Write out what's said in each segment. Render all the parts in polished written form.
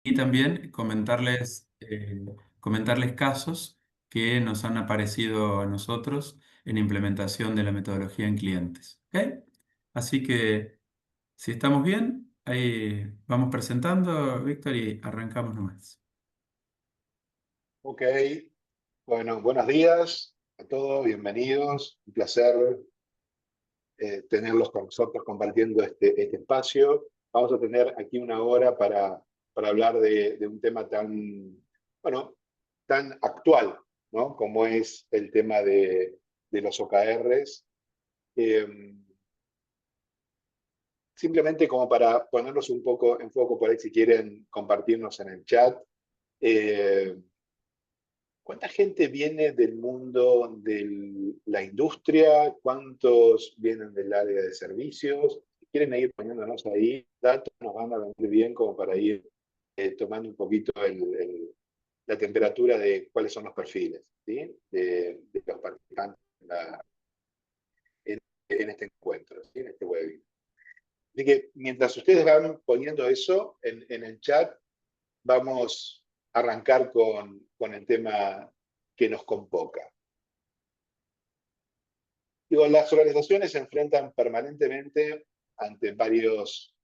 Y también comentarles casos que nos han aparecido a nosotros en implementación de la metodología en clientes. ¿Ok? Así que si estamos bien, ahí vamos presentando, Víctor, y arrancamos nomás. Ok, bueno, buenos días a todos, bienvenidos. Un placer tenerlos con nosotros compartiendo este espacio. Vamos a tener aquí una hora para hablar de un tema tan, bueno, tan actual, ¿no? Como es el tema de los OKRs. Eh, Simplemente como para ponernos un poco en foco por ahí, si quieren compartirnos en el chat. Eh, ¿Cuánta gente viene del mundo de la industria? ¿Cuántos vienen del área de servicios? Si quieren ir poniéndonos ahí, datos nos van a venir bien como para ir tomando un poquito la temperatura de cuáles son los perfiles, ¿sí? De los participantes en, en este encuentro, ¿sí? En este webinar. Así que mientras ustedes van poniendo eso en el chat, vamos a arrancar con el tema que nos convoca. Digo, las organizaciones se enfrentan permanentemente ante varias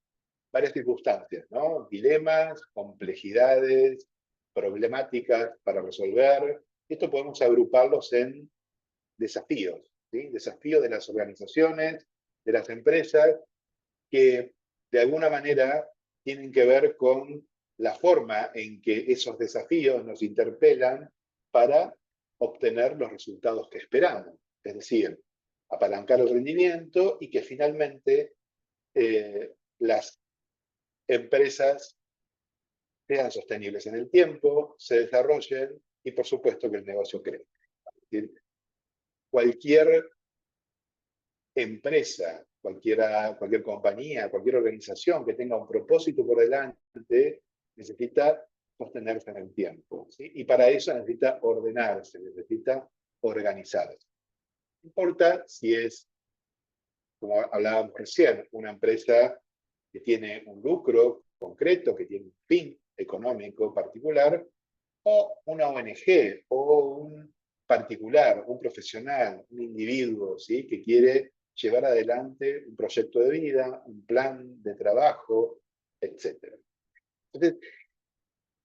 circunstancias, ¿no? Dilemas, complejidades, problemáticas para resolver. Esto podemos agruparlos en desafíos, ¿sí? Desafíos de las organizaciones, de las empresas, que de alguna manera tienen que ver con la forma en que esos desafíos nos interpelan para obtener los resultados que esperamos. Es decir, apalancar el rendimiento y que finalmente las empresas sean sostenibles en el tiempo, se desarrollen y por supuesto que el negocio crezca. Cualquier empresa, cualquier compañía, cualquier organización que tenga un propósito por delante, necesita sostenerse en el tiempo, ¿sí? Y para eso necesita ordenarse, necesita organizarse. No importa si es, como hablábamos recién, una empresa que tiene un lucro concreto, que tiene un fin económico particular, o una ONG, o un particular, un profesional, un individuo, ¿sí? Que quiere llevar adelante un proyecto de vida, un plan de trabajo, etc. Entonces,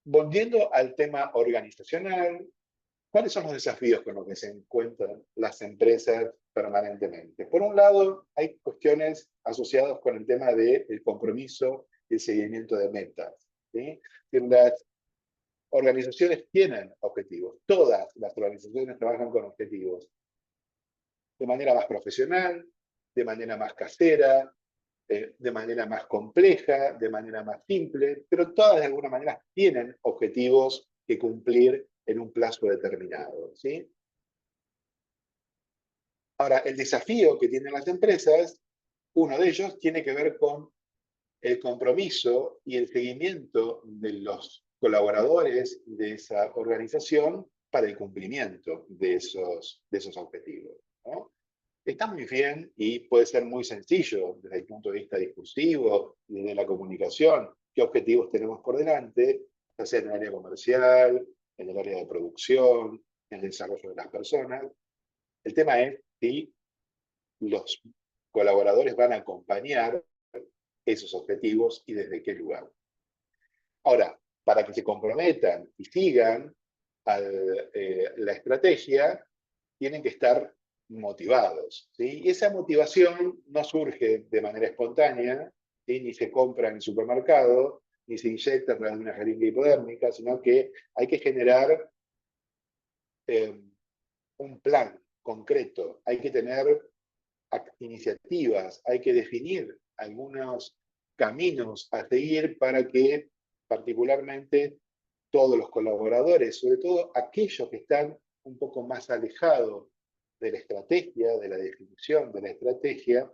volviendo al tema organizacional, ¿cuáles son los desafíos con los que se encuentran las empresas permanentemente? Por un lado, hay cuestiones asociadas con el tema del compromiso y el seguimiento de metas, ¿sí? Las organizaciones tienen objetivos, todas las organizaciones trabajan con objetivos, de manera más profesional, de manera más casera, de manera más compleja, de manera más simple, pero todas de alguna manera tienen objetivos que cumplir en un plazo determinado, ¿sí? Ahora, el desafío que tienen las empresas, uno de ellos tiene que ver con el compromiso y el seguimiento de los colaboradores de esa organización para el cumplimiento de esos objetivos, ¿no? Está muy bien y puede ser muy sencillo desde el punto de vista discursivo, desde la comunicación, qué objetivos tenemos por delante, ya sea en el área comercial, en el área de producción, en el desarrollo de las personas. El tema es si los colaboradores van a acompañar esos objetivos y desde qué lugar. Ahora, para que se comprometan y sigan la estrategia, tienen que estar motivados, ¿sí? Y esa motivación no surge de manera espontánea, ¿sí? Ni se compra en el supermercado, ni se inyecta a través de una jeringa hipodérmica, sino que hay que generar eh, un plan concreto, hay que tener iniciativas, hay que definir algunos caminos a seguir para que particularmente todos los colaboradores, sobre todo aquellos que están un poco más alejados de la estrategia, de la definición de la estrategia,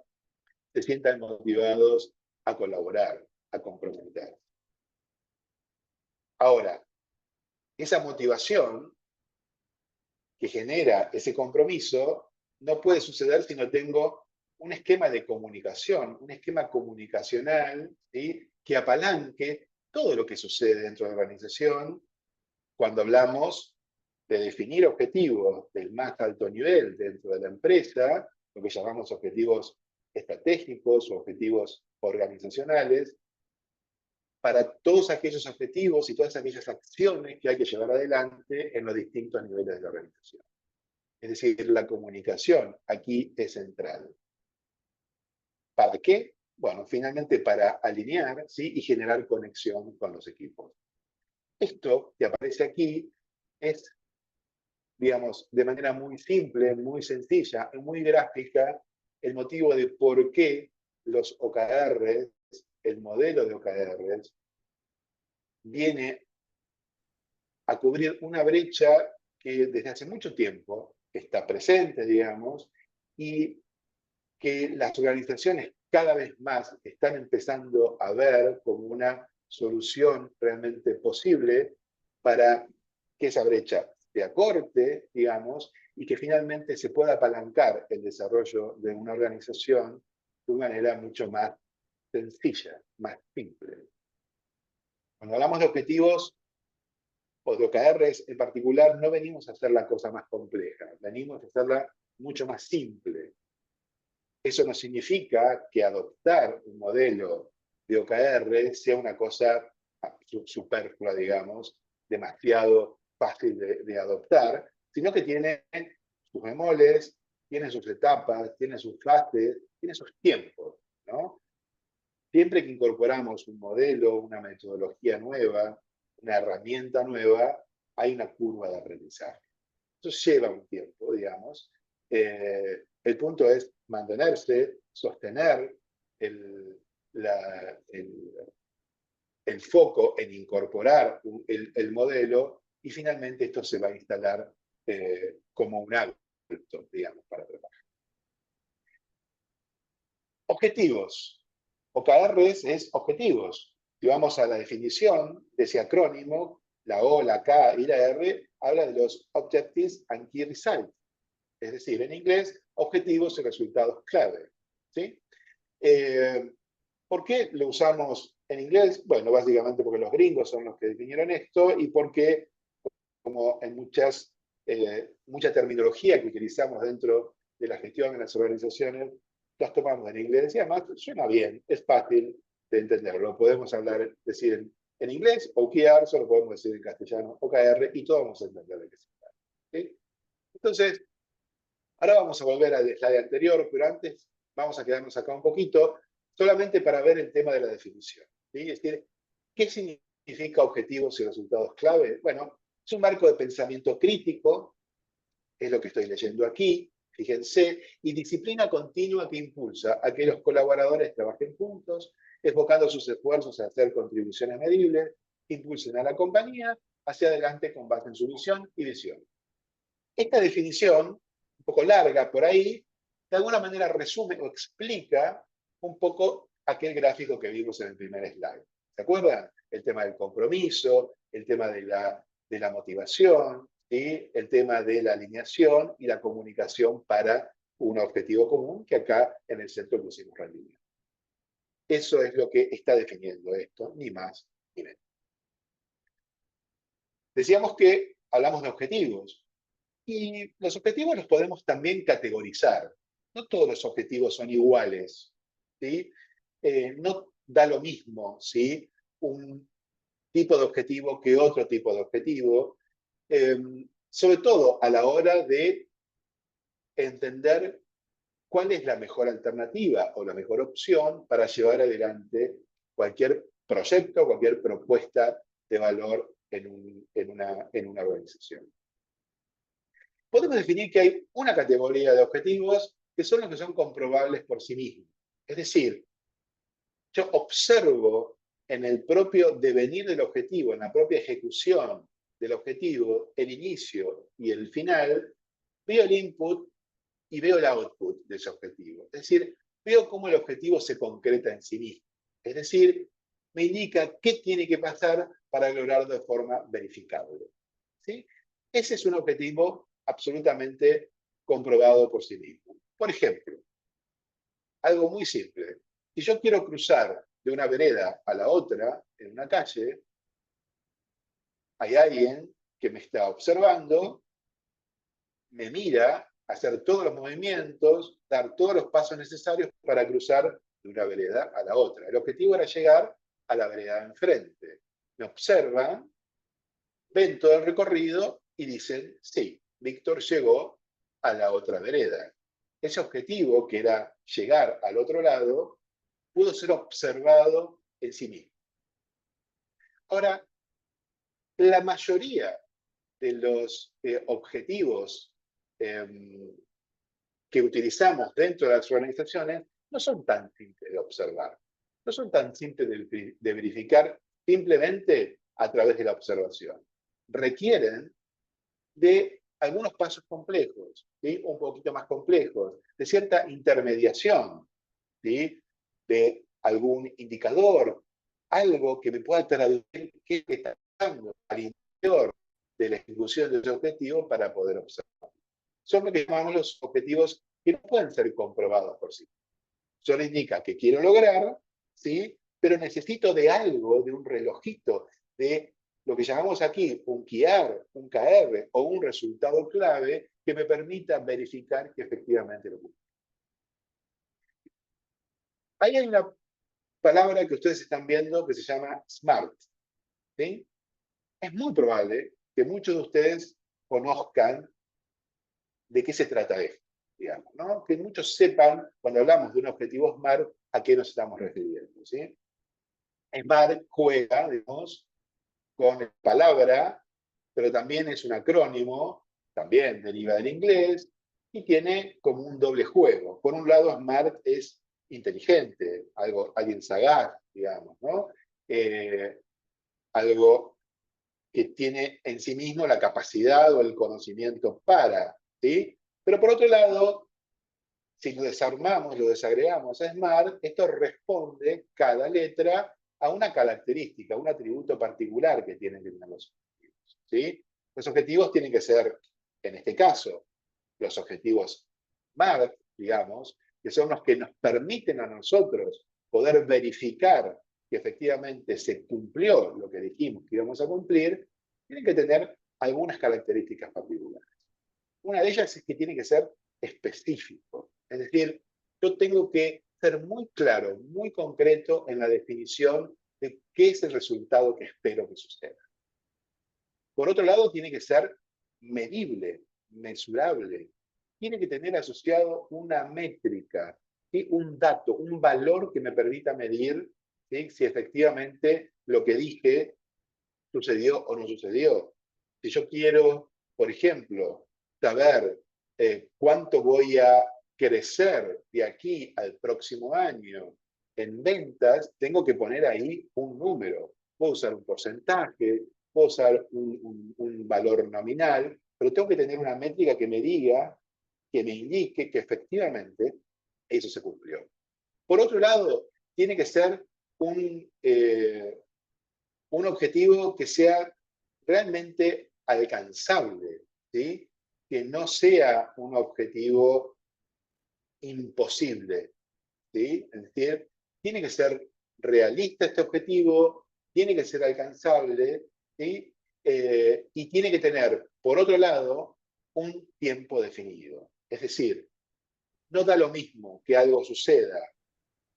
se sientan motivados a colaborar, a comprometer. Ahora, esa motivación que genera ese compromiso no puede suceder si no tengo un esquema de comunicación, un esquema comunicacional, ¿sí? Que apalanque todo lo que sucede dentro de la organización cuando hablamos de definir objetivos del más alto nivel dentro de la empresa, lo que llamamos objetivos estratégicos o objetivos organizacionales, para todos aquellos objetivos y todas aquellas acciones que hay que llevar adelante en los distintos niveles de la organización. Es decir, la comunicación aquí es central. ¿Para qué? Bueno, finalmente para alinear, ¿sí?, y generar conexión con los equipos. Esto que aparece aquí es, digamos, de manera muy simple, muy sencilla, muy gráfica, el motivo de por qué los OKRs, el modelo de OKRs, viene a cubrir una brecha que desde hace mucho tiempo está presente, digamos, y que las organizaciones cada vez más están empezando a ver como una solución realmente posible para que esa brecha se acorte, digamos, y que finalmente se pueda apalancar el desarrollo de una organización de una manera mucho más sencilla, más simple. Cuando hablamos de objetivos o de OKRs en particular, no venimos a hacer la cosa más compleja, venimos a hacerla mucho más simple. Eso no significa que adoptar un modelo de OKR sea una cosa superflua, digamos, demasiado fácil de adoptar, sino que tiene sus bemoles, tiene sus etapas, tiene sus fases, tiene sus tiempos, ¿no? Siempre que incorporamos un modelo, una metodología nueva, una herramienta nueva, hay una curva de aprendizaje. Eso lleva un tiempo, digamos. El punto es mantenerse, sostener el, el foco en incorporar el modelo y finalmente esto se va a instalar como un hábito, digamos, para trabajar. Objetivos. OKRs es objetivos. Si vamos a la definición de ese acrónimo, la O, la K y la R, habla de los Objectives and Key Results. Es decir, en inglés, objetivos y resultados clave. ¿Sí? ¿Por qué lo usamos en inglés? Bueno, básicamente porque los gringos son los que definieron esto y porque, como en mucha terminología que utilizamos dentro de la gestión en las organizaciones, las tomamos en inglés y además suena bien, es fácil de entenderlo. Lo podemos decir en inglés, OKR, solo podemos decir en castellano OKR y todos vamos a entender de qué se trata. ¿Sí? Entonces, ahora vamos a volver al slide anterior, pero antes vamos a quedarnos acá un poquito, solamente para ver el tema de la definición. ¿Sí? Es decir, ¿qué significa objetivos y resultados clave? Bueno, es un marco de pensamiento crítico, es lo que estoy leyendo aquí, fíjense, y disciplina continua que impulsa a que los colaboradores trabajen juntos, enfocando sus esfuerzos a hacer contribuciones medibles, impulsen a la compañía hacia adelante con base en su misión y visión. Esta definición, un poco larga por ahí, de alguna manera resume o explica un poco aquel gráfico que vimos en el primer slide. ¿Se acuerdan? El tema del compromiso, el tema de la motivación, ¿sí?, el tema de la alineación y la comunicación para un objetivo común, que acá en el centro pusimos rendimiento. Eso es lo que está definiendo esto, ni más ni menos. Decíamos que hablamos de objetivos. Y los objetivos los podemos también categorizar. No todos los objetivos son iguales, ¿sí? No da lo mismo, ¿sí?, un tipo de objetivo que otro tipo de objetivo, sobre todo a la hora de entender cuál es la mejor alternativa o la mejor opción para llevar adelante cualquier proyecto, cualquier propuesta de valor en una organización. Podemos definir que hay una categoría de objetivos que son los que son comprobables por sí mismos. Es decir, yo observo en el propio devenir del objetivo, en la propia ejecución del objetivo, el inicio y el final, veo el input y veo el output de ese objetivo. Es decir, veo cómo el objetivo se concreta en sí mismo. Es decir, me indica qué tiene que pasar para lograrlo de forma verificable. ¿Sí? Ese es un objetivo absolutamente comprobado por sí mismo. Por ejemplo, algo muy simple. Si yo quiero cruzar de una vereda a la otra, en una calle, hay alguien que me está observando, me mira, hacer todos los movimientos, dar todos los pasos necesarios para cruzar de una vereda a la otra. El objetivo era llegar a la vereda de enfrente. Me observan, ven todo el recorrido y dicen, sí, Víctor llegó a la otra vereda. Ese objetivo, que era llegar al otro lado, pudo ser observado en sí mismo. Ahora, la mayoría de los objetivos que utilizamos dentro de las organizaciones no son tan simples de observar, no son tan simples de verificar simplemente a través de la observación. Requieren de algunos pasos complejos, ¿sí? Un poquito más complejos, de cierta intermediación, ¿sí? De algún indicador, algo que me pueda traducir qué está pasando al interior de la ejecución de ese objetivo para poder observar. Son lo que llamamos los objetivos que no pueden ser comprobados por sí. Solo indica que quiero lograr, ¿sí? Pero necesito de algo, de un relojito, de lo que llamamos aquí un QR, un KR o un resultado clave que me permita verificar que efectivamente lo cumple. Ahí hay una palabra que ustedes están viendo que se llama SMART, ¿sí? Es muy probable que muchos de ustedes conozcan de qué se trata esto, digamos, ¿no? Que muchos sepan, cuando hablamos de un objetivo SMART, a qué nos estamos refiriendo, ¿sí? SMART juega, digamos, con palabra, pero también es un acrónimo, también deriva del inglés, y tiene como un doble juego. Por un lado, SMART es inteligente, alguien sagaz, digamos, ¿no? Algo que tiene en sí mismo la capacidad o el conocimiento para, ¿sí? Pero por otro lado, si lo desarmamos, lo desagregamos a SMART, esto responde cada letra a una característica, un atributo particular que tienen que tener los objetivos, ¿sí? Los objetivos tienen que ser, en este caso, los objetivos SMART, digamos, que son los que nos permiten a nosotros poder verificar que efectivamente se cumplió lo que dijimos que íbamos a cumplir, tienen que tener algunas características particulares. Una de ellas es que tiene que ser específico. Es decir, yo tengo que ser muy claro, muy concreto en la definición de qué es el resultado que espero que suceda. Por otro lado, tiene que ser medible, mesurable. Tiene que tener asociado una métrica, ¿sí? Un dato, un valor que me permita medir, ¿sí? Si efectivamente lo que dije sucedió o no sucedió. Si yo quiero, por ejemplo, saber cuánto voy a crecer de aquí al próximo año en ventas, tengo que poner ahí un número. Puedo usar un porcentaje, puedo usar un valor nominal, pero tengo que tener una métrica que me diga, que me indique que efectivamente eso se cumplió. Por otro lado, tiene que ser un objetivo que sea realmente alcanzable, ¿sí? Que no sea un objetivo imposible, ¿sí? Es decir, tiene que ser realista este objetivo, tiene que ser alcanzable, ¿sí? Y tiene que tener, por otro lado, un tiempo definido. Es decir, no da lo mismo que algo suceda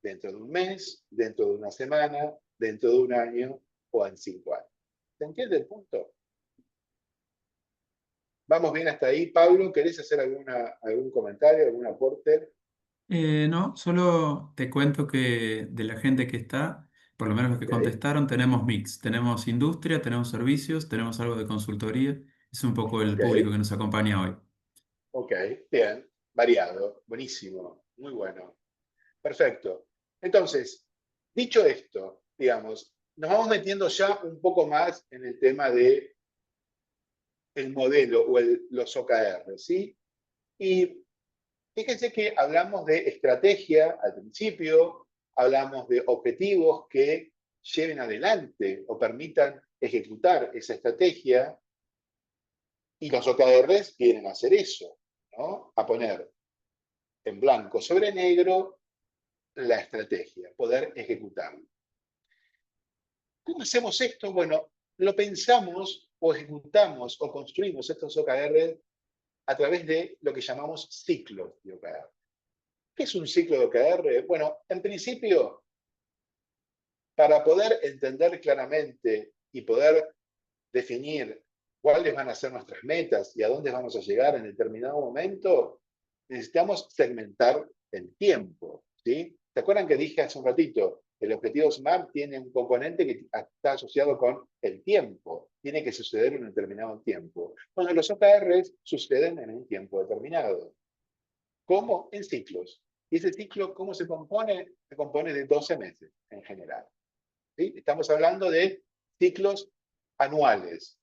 dentro de un mes, dentro de una semana, dentro de un año o en 5 años. ¿Se entiende el punto? ¿Vamos bien hasta ahí? Pablo, ¿querés hacer algún comentario, algún aporte? No, solo te cuento que de la gente que está, por lo menos los que Ok, contestaron, tenemos mix. Tenemos industria, tenemos servicios, tenemos algo de consultoría. Es un poco el ok, público que nos acompaña hoy. ok, bien, variado, buenísimo, muy bueno, perfecto. Entonces, dicho esto, digamos, nos vamos metiendo ya un poco más en el tema de el modelo o los OKR, ¿sí? Y fíjense que hablamos de estrategia al principio, hablamos de objetivos que lleven adelante o permitan ejecutar esa estrategia, y los OKRs quieren hacer eso, ¿no? A poner en blanco sobre negro la estrategia, poder ejecutarla. ¿Cómo hacemos esto? Bueno, lo pensamos o ejecutamos o construimos estos OKR a través de lo que llamamos ciclos de OKR. ¿Qué es un ciclo de OKR? Bueno, en principio, para poder entender claramente y poder definir cuáles van a ser nuestras metas y a dónde vamos a llegar en determinado momento, necesitamos segmentar el tiempo, ¿sí? ¿Se acuerdan que dije hace un ratito? El objetivo SMART tiene un componente que está asociado con el tiempo. Tiene que suceder en un determinado tiempo. Bueno, los OKRs suceden en un tiempo determinado. ¿Cómo? En ciclos. ¿Y ese ciclo cómo se compone? Se compone de 12 meses en general. ¿Sí? Estamos hablando de ciclos anuales.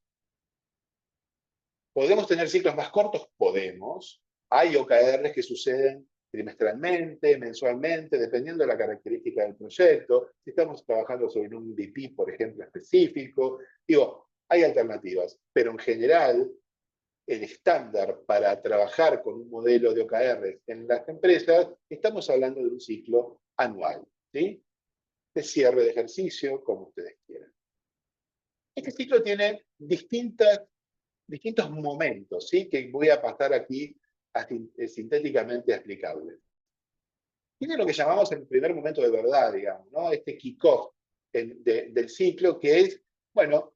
¿Podemos tener ciclos más cortos? Podemos. Hay OKRs que suceden trimestralmente, mensualmente, dependiendo de la característica del proyecto. Si estamos trabajando sobre un MVP, por ejemplo, específico, digo, hay alternativas, pero en general, el estándar para trabajar con un modelo de OKRs en las empresas, estamos hablando de un ciclo anual, ¿sí? De cierre de ejercicio, como ustedes quieran. Este ciclo tiene distintos momentos, ¿sí? Que voy a pasar aquí sintéticamente a explicarles. Tiene lo que llamamos el primer momento de verdad, digamos, ¿no? Este kickoff del ciclo, que es, bueno,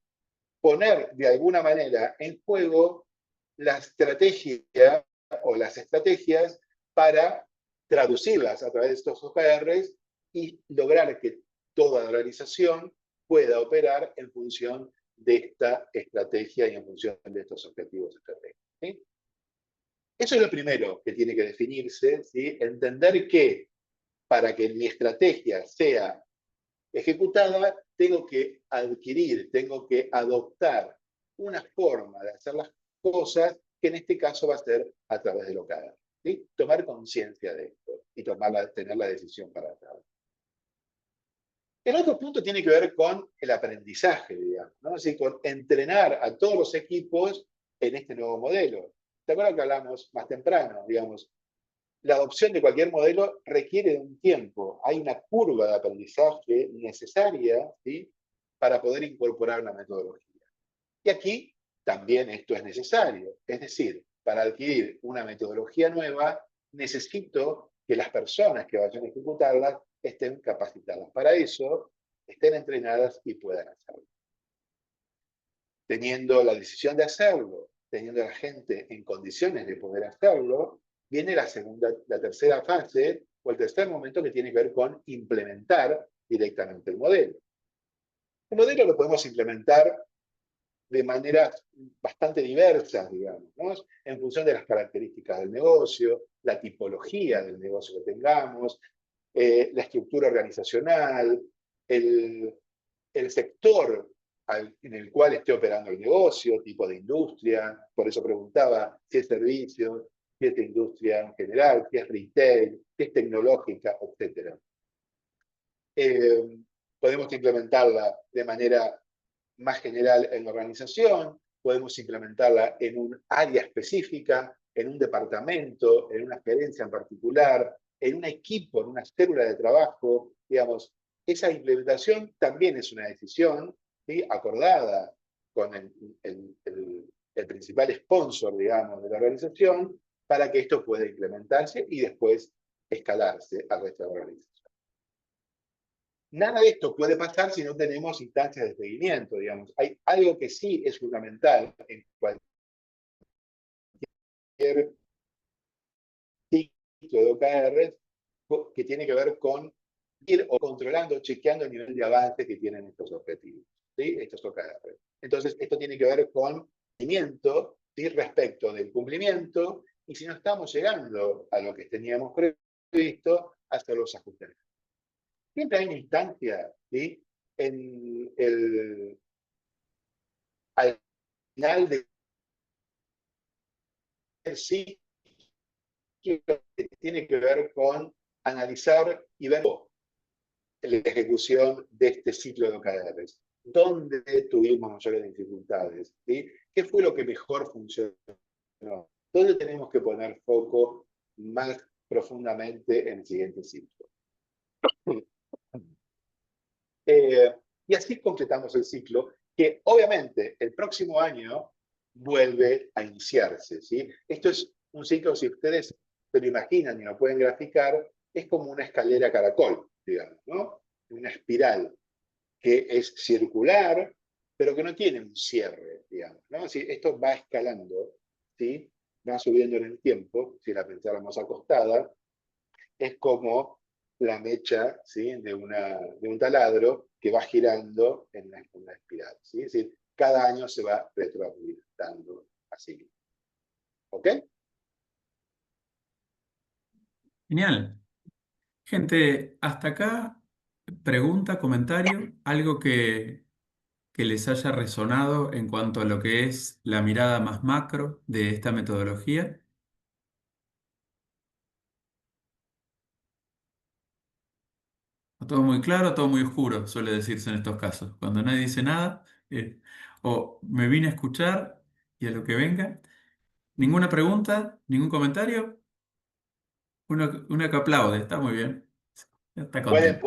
poner de alguna manera en juego la estrategia o las estrategias para traducirlas a través de estos OKRs y lograr que toda la organización pueda operar en función de esta estrategia y en función de estos objetivos estratégicos. ¿Sí? Eso es lo primero que tiene que definirse, ¿sí? Entender que para que mi estrategia sea ejecutada, tengo que adquirir, tengo que adoptar una forma de hacer las cosas que en este caso va a ser a través de lo que haga. ¿Sí? Tomar conciencia de esto y tener la decisión para hacerlo. El otro punto tiene que ver con el aprendizaje, digamos, ¿no? Es decir, con entrenar a todos los equipos en este nuevo modelo. ¿Te acuerdas que hablamos más temprano? Digamos, la adopción de cualquier modelo requiere de un tiempo. Hay una curva de aprendizaje necesaria, ¿sí? Para poder incorporar una metodología. Y aquí también esto es necesario. Es decir, para adquirir una metodología nueva, necesito que las personas que vayan a ejecutarla estén capacitadas para eso, estén entrenadas y puedan hacerlo. Teniendo la decisión de hacerlo, teniendo a la gente en condiciones de poder hacerlo, viene la tercera fase o el tercer momento que tiene que ver con implementar directamente el modelo. El modelo lo podemos implementar de maneras bastante diversas, digamos, ¿no? En función de las características del negocio, la tipología del negocio que tengamos, la estructura organizacional, el sector en el cual esté operando el negocio, tipo de industria, por eso preguntaba si es servicio, si es de industria en general, si es retail, si es tecnológica, etc. Podemos implementarla de manera más general en la organización, podemos implementarla en un área específica, en un departamento, en una gerencia en particular, en un equipo, en una célula de trabajo, digamos, esa implementación también es una decisión, ¿sí? Acordada con el principal sponsor, digamos, de la organización, para que esto pueda implementarse y después escalarse al resto de la organización. Nada de esto puede pasar si no tenemos instancias de seguimiento, digamos. Hay algo que sí es fundamental en cualquier ciclo de OKR, que tiene que ver con ir o controlando, chequeando el nivel de avance que tienen estos objetivos, ¿sí? Estos OKR. Entonces, esto tiene que ver con seguimiento, ¿sí? Respecto del cumplimiento, y si no estamos llegando a lo que teníamos previsto, hacer los ajustes. Siempre hay una instancia, ¿sí? Al final de sí que tiene que ver con analizar y ver la ejecución de este ciclo de OKRs. ¿Dónde tuvimos mayores dificultades? ¿Sí? ¿Qué fue lo que mejor funcionó? ¿Dónde tenemos que poner foco más profundamente en el siguiente ciclo? Y así completamos el ciclo, que obviamente el próximo año vuelve a iniciarse. ¿Sí? Esto es un ciclo, si ustedes se lo imaginan y lo pueden graficar, es como una escalera caracol, digamos, ¿no? Una espiral que es circular, pero que no tiene un cierre, digamos, ¿no? Si esto va escalando, ¿sí? Va subiendo en el tiempo, si la pensáramos acostada, es como la mecha, ¿sí? De un taladro que va girando en la espiral, ¿sí? Es decir, cada año se va retroalimentando así. ¿Ok? Genial. Gente, hasta acá, pregunta, comentario, algo que les haya resonado en cuanto a lo que es la mirada más macro de esta metodología. Todo muy claro, todo muy oscuro, suele decirse en estos casos. Cuando nadie dice nada, o me vine a escuchar y a lo que venga. Ninguna pregunta, ningún comentario. Uno que aplaude, está muy bien, está contento.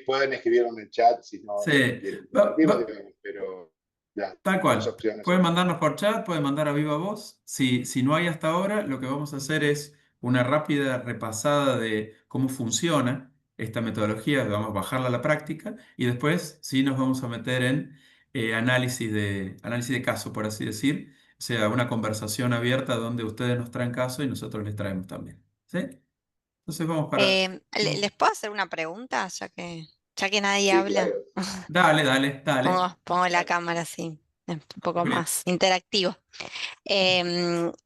Pueden escribirlo en el chat Sí, si no quieren va- compartirlo, va- digamos, pero las tal dos cual. opciones Pueden son. mandarnos por chat, pueden mandar a viva voz. Si no hay hasta ahora, lo que vamos a hacer es una rápida repasada de cómo funciona esta metodología, vamos a bajarla a la práctica y después sí nos vamos a meter en análisis de caso, por así decir. O sea, una conversación abierta donde ustedes nos traen caso y nosotros les traemos también. ¿Sí? Entonces vamos para... ¿Les puedo hacer una pregunta, ya que nadie Sí, habla? claro. Dale, dale, dale. Pongo la Dale. cámara así, es un poco Julieta. más interactivo.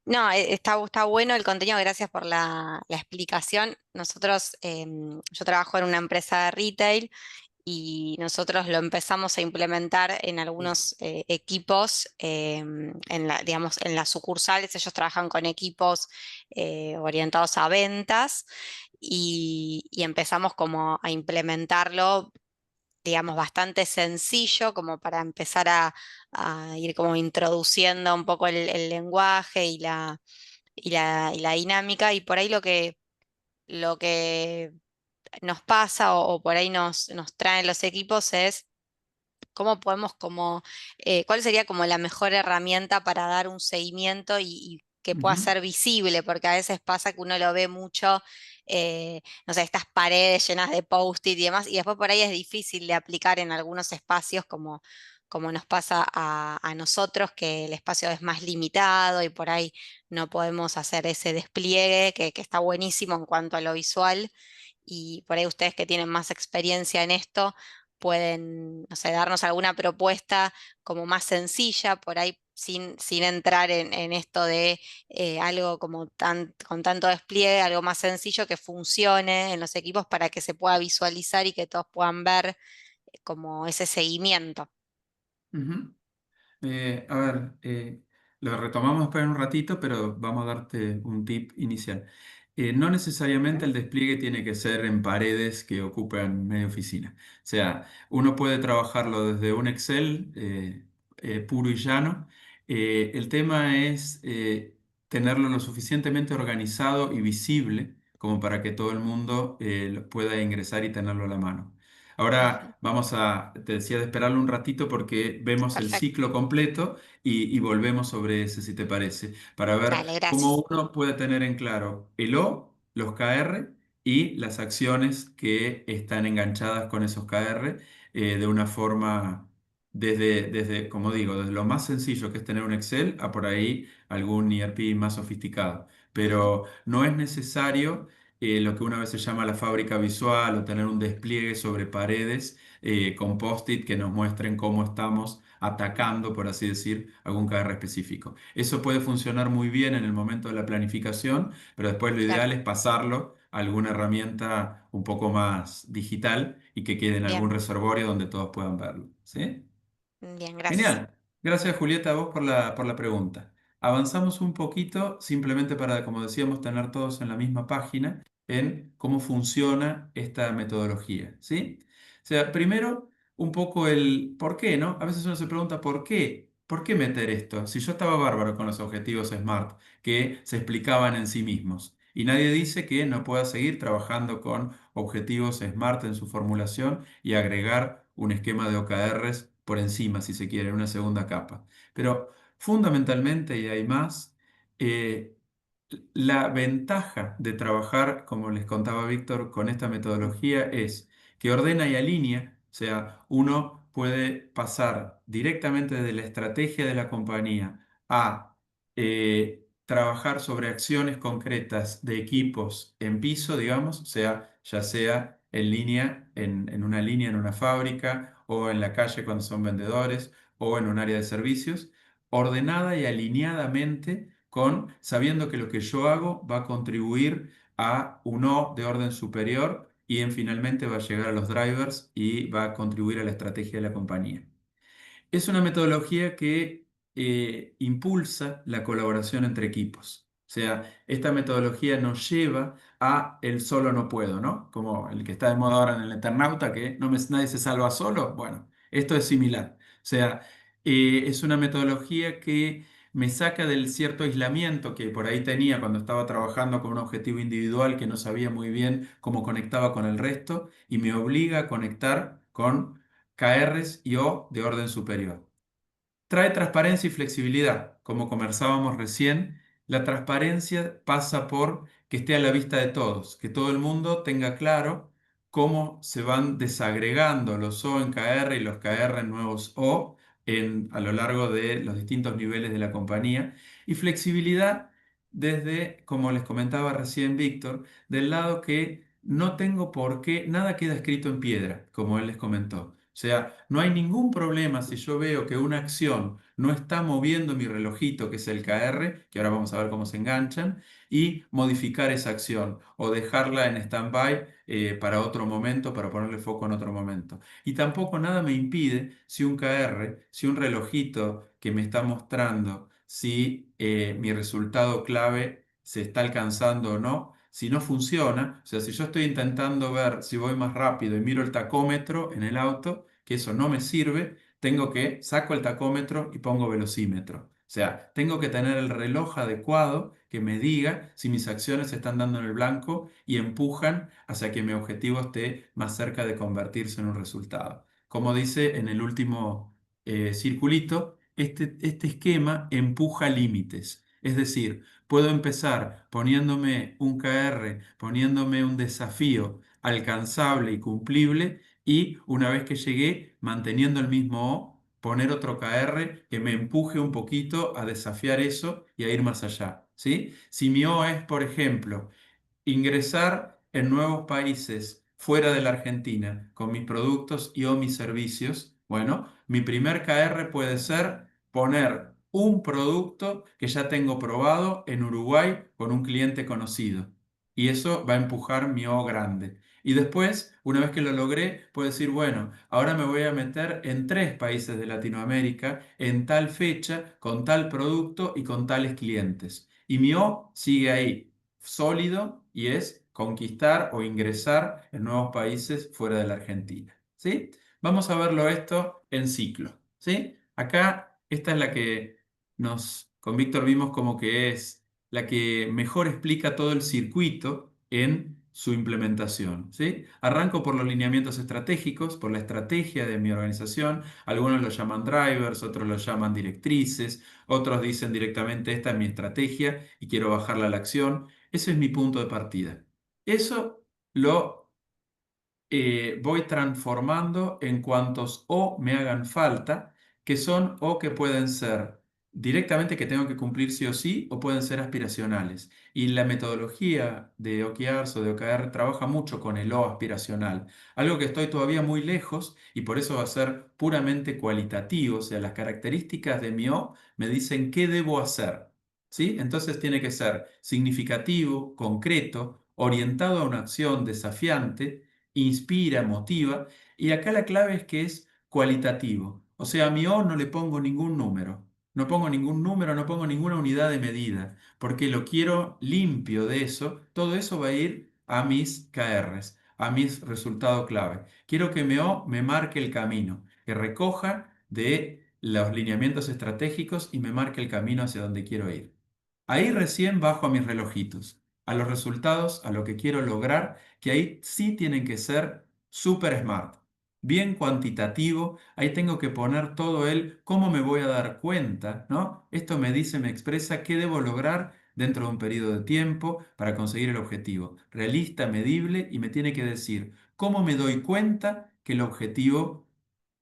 No, está bueno el contenido, gracias por la explicación. Yo trabajo en una empresa de retail y nosotros lo empezamos a implementar en algunos equipos, digamos, en las sucursales. Ellos trabajan con equipos orientados a ventas y empezamos como a implementarlo, digamos, bastante sencillo como para empezar a ir como introduciendo un poco el lenguaje y la dinámica. Y por ahí lo que nos pasa o por ahí nos traen los equipos es cómo podemos cuál sería como la mejor herramienta para dar un seguimiento y que pueda Ujú, ser visible, porque a veces pasa que uno lo ve mucho, no sé, estas paredes llenas de post-it y demás, y después por ahí es difícil de aplicar en algunos espacios como nos pasa a nosotros, que el espacio es más limitado y por ahí no podemos hacer ese despliegue que está buenísimo en cuanto a lo visual. Y por ahí ustedes que tienen más experiencia en esto pueden, no sé, darnos alguna propuesta como más sencilla, por ahí sin entrar en esto de algo como con tanto despliegue, algo más sencillo que funcione en los equipos para que se pueda visualizar y que todos puedan ver como ese seguimiento. ujú. A ver, lo retomamos después en un ratito, pero vamos a darte un tip inicial. No necesariamente el despliegue tiene que ser en paredes que ocupan media oficina. O sea, uno puede trabajarlo desde un Excel puro y llano. El tema es tenerlo lo suficientemente organizado y visible como para que todo el mundo lo pueda ingresar y tenerlo a la mano. Ujú. Ahora te decía de esperarlo un ratito porque vemos el Perfecto. ciclo completo y volvemos sobre ese, si te parece, para ver Dale, cómo gracias. uno puede tener en claro el O, los KR y las acciones que están enganchadas con esos KR de una forma, como digo, desde lo más sencillo que es tener un Excel a por ahí algún ERP más sofisticado. Ujú. Pero no es necesario lo que una vez se llama la fábrica visual o tener un despliegue sobre paredes con post-it que nos muestren cómo estamos atacando, por así decir, algún KR específico. Eso puede funcionar muy bien en el momento de la planificación, pero después lo Claro. ideal es pasarlo a alguna herramienta un poco más digital y que quede en algún Bien, reservorio donde todos puedan verlo. ¿Sí? bien, gracias. Genial. Gracias, Julieta, a vos por la pregunta. Avanzamos un poquito, simplemente para, como decíamos, tener todos en la misma página en cómo funciona esta metodología, ¿sí? O sea, primero, un poco el por qué, ¿no? A veces uno se pregunta por qué. ¿Por qué meter esto? Si yo estaba bárbaro con los objetivos SMART, que se explicaban en sí mismos. Y nadie dice que no pueda seguir trabajando con objetivos SMART en su formulación y agregar un esquema de OKRs por encima, si se quiere, una segunda capa. Pero fundamentalmente, y hay más, eh, la ventaja de trabajar, como les contaba Víctor, con esta metodología es que ordena y alinea, o sea, uno puede pasar directamente desde la estrategia de la compañía a trabajar sobre acciones concretas de equipos en piso, digamos, o sea, ya sea en línea, en una línea, en una fábrica, o en la calle cuando son vendedores, o en un área de servicios, ordenada y alineadamente con sabiendo que lo que yo hago va a contribuir a un O de orden superior y finalmente va a llegar a los drivers y va a contribuir a la estrategia de la compañía. Es una metodología que impulsa la colaboración entre equipos. O sea, esta metodología nos lleva a el solo no puedo, ¿no? Como el que está de moda ahora en el Eternauta, que nadie se salva solo. Bueno, esto es similar. O sea, es una metodología que me saca del cierto aislamiento que por ahí tenía cuando estaba trabajando con un objetivo individual que no sabía muy bien cómo conectaba con el resto y me obliga a conectar con KRs y O de orden superior. Trae transparencia y flexibilidad. Como conversábamos recién, la transparencia pasa por que esté a la vista de todos, que todo el mundo tenga claro cómo se van desagregando los O en KR y los KR en nuevos O a lo largo de los distintos niveles de la compañía. Y flexibilidad desde, como les comentaba recién Víctor, del lado que no tengo por qué, nada queda escrito en piedra, como él les comentó. O sea, no hay ningún problema si yo veo que una acción no está moviendo mi relojito, que es el KR, que ahora vamos a ver cómo se enganchan, y modificar esa acción o dejarla en stand-by para otro momento, para ponerle foco en otro momento. Y tampoco nada me impide si un KR, si un relojito que me está mostrando si mi resultado clave se está alcanzando o no, si no funciona, o sea, si yo estoy intentando ver si voy más rápido y miro el tacómetro en el auto, que eso no me sirve, saco el tacómetro y pongo velocímetro. O sea, tengo que tener el reloj adecuado que me diga si mis acciones se están dando en el blanco y empujan hacia que mi objetivo esté más cerca de convertirse en un resultado. Como dice en el último circulito, este esquema empuja límites. Es decir, puedo empezar poniéndome un KR, poniéndome un desafío alcanzable y cumplible y una vez que llegué, manteniendo el mismo O, poner otro KR que me empuje un poquito a desafiar eso y a ir más allá, ¿sí? Si mi O es, por ejemplo, ingresar en nuevos países fuera de la Argentina con mis productos y o mis servicios, bueno, mi primer KR puede ser poner un producto que ya tengo probado en Uruguay con un cliente conocido. Y eso va a empujar mi O grande. Y después, una vez que lo logré, puedo decir, bueno, ahora me voy a meter en 3 países de Latinoamérica en tal fecha, con tal producto y con tales clientes. Y mi O sigue ahí sólido y es conquistar o ingresar en nuevos países fuera de la Argentina. ¿Sí? Vamos a verlo esto en ciclo. ¿Sí? Acá esta es la que con Víctor vimos como que es la que mejor explica todo el circuito en su implementación. ¿Sí? Arranco por los lineamientos estratégicos, por la estrategia de mi organización. Algunos lo llaman drivers, otros lo llaman directrices, otros dicen directamente esta es mi estrategia y quiero bajarla a la acción. Ese es mi punto de partida. Eso lo voy transformando en cuantos o me hagan falta, que son o que pueden ser directamente que tengo que cumplir sí o sí, o pueden ser aspiracionales. Y la metodología de OKRs o de OKR trabaja mucho con el o aspiracional, algo que estoy todavía muy lejos y por eso va a ser puramente cualitativo, o sea, las características de mi o me dicen qué debo hacer. ¿Sí? Entonces tiene que ser significativo, concreto, orientado a una acción desafiante, inspira, motiva, y acá la clave es que es cualitativo. O sea, a mi O no le pongo ningún número, no pongo ningún número, no pongo ninguna unidad de medida, porque lo quiero limpio de eso, todo eso va a ir a mis KRs, a mis resultados clave. Quiero que mi O me marque el camino, que recoja de los lineamientos estratégicos y me marque el camino hacia donde quiero ir. Ahí recién bajo a mis relojitos, a los resultados, a lo que quiero lograr, que ahí sí tienen que ser super smart. bien cuantitativo. Ahí tengo que poner todo el cómo me voy a dar cuenta, ¿no? Esto me dice, me expresa qué debo lograr dentro de un periodo de tiempo para conseguir el objetivo. Realista, medible y me tiene que decir cómo me doy cuenta que el objetivo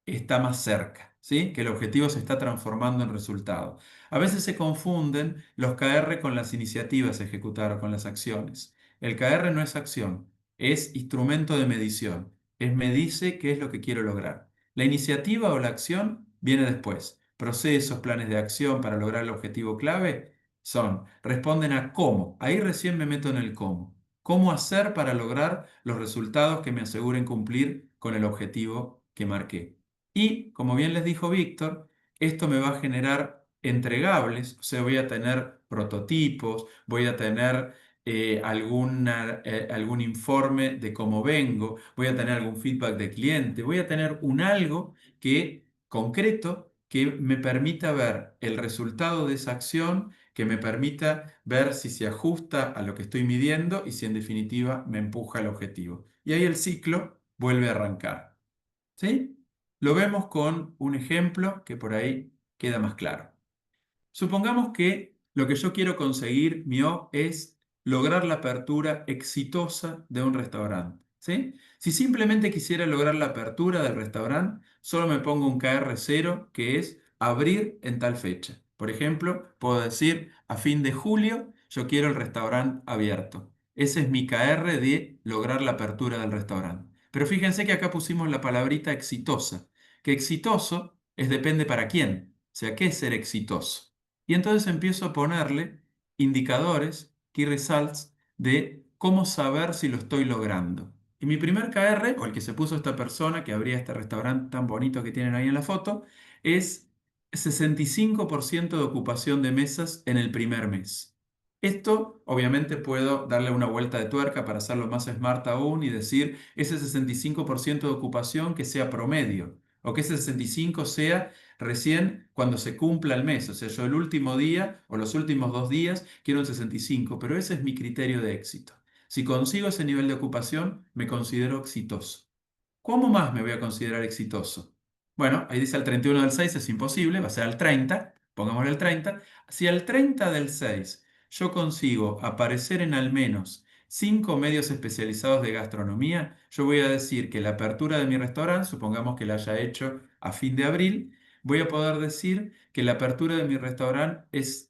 está más cerca, ¿sí? Que el objetivo se está transformando en resultado. A veces se confunden los KR con las iniciativas a ejecutar o con las acciones. El KR no es acción, es instrumento de medición. Me dice qué es lo que quiero lograr. La iniciativa o la acción viene después. Procesos, planes de acción para lograr el objetivo clave responden a cómo. Ahí recién me meto en el cómo. ¿Cómo hacer para lograr los resultados que me aseguren cumplir con el objetivo que marqué? Y, como bien les dijo Víctor, esto me va a generar entregables, o sea, voy a tener prototipos, voy a tener algún informe de cómo vengo, voy a tener algún feedback de cliente, voy a tener un algo concreto que me permita ver el resultado de esa acción, que me permita ver si se ajusta a lo que estoy midiendo y si en definitiva me empuja al objetivo. Y ahí el ciclo vuelve a arrancar. ¿Sí? Lo vemos con un ejemplo que por ahí queda más claro. Supongamos que lo que yo quiero conseguir, es lograr la apertura exitosa de un restaurante. ¿Sí? Si simplemente quisiera lograr la apertura del restaurante, solo me pongo un KR0 que es abrir en tal fecha. Por ejemplo, puedo decir a fin de julio yo quiero el restaurante abierto. Ese es mi KR de lograr la apertura del restaurante. Pero fíjense que acá pusimos la palabrita exitosa, que exitoso es depende para quién. O sea, ¿qué es ser exitoso? Y entonces empiezo a ponerle indicadores, key results, de cómo saber si lo estoy logrando. Y mi primer KR, o el que se puso esta persona que abría este restaurante tan bonito que tienen ahí en la foto, es 65% de ocupación de mesas en el primer mes. Esto, obviamente, puedo darle una vuelta de tuerca para hacerlo más smart aún y decir ese 65% de ocupación que sea promedio, o que ese 65% sea recién cuando se cumpla el mes. O sea, yo el último día o los últimos 2 días quiero un 65, pero ese es mi criterio de éxito. Si consigo ese nivel de ocupación, me considero exitoso. ¿Cómo más me voy a considerar exitoso? Bueno, ahí dice al 31 del 6 es imposible, va a ser al 30, pongámosle el 30. Si al 30 del 6 yo consigo aparecer en al menos 5 medios especializados de gastronomía, yo voy a decir que la apertura de mi restaurante, supongamos que la haya hecho a fin de abril, voy a poder decir que la apertura de mi restaurante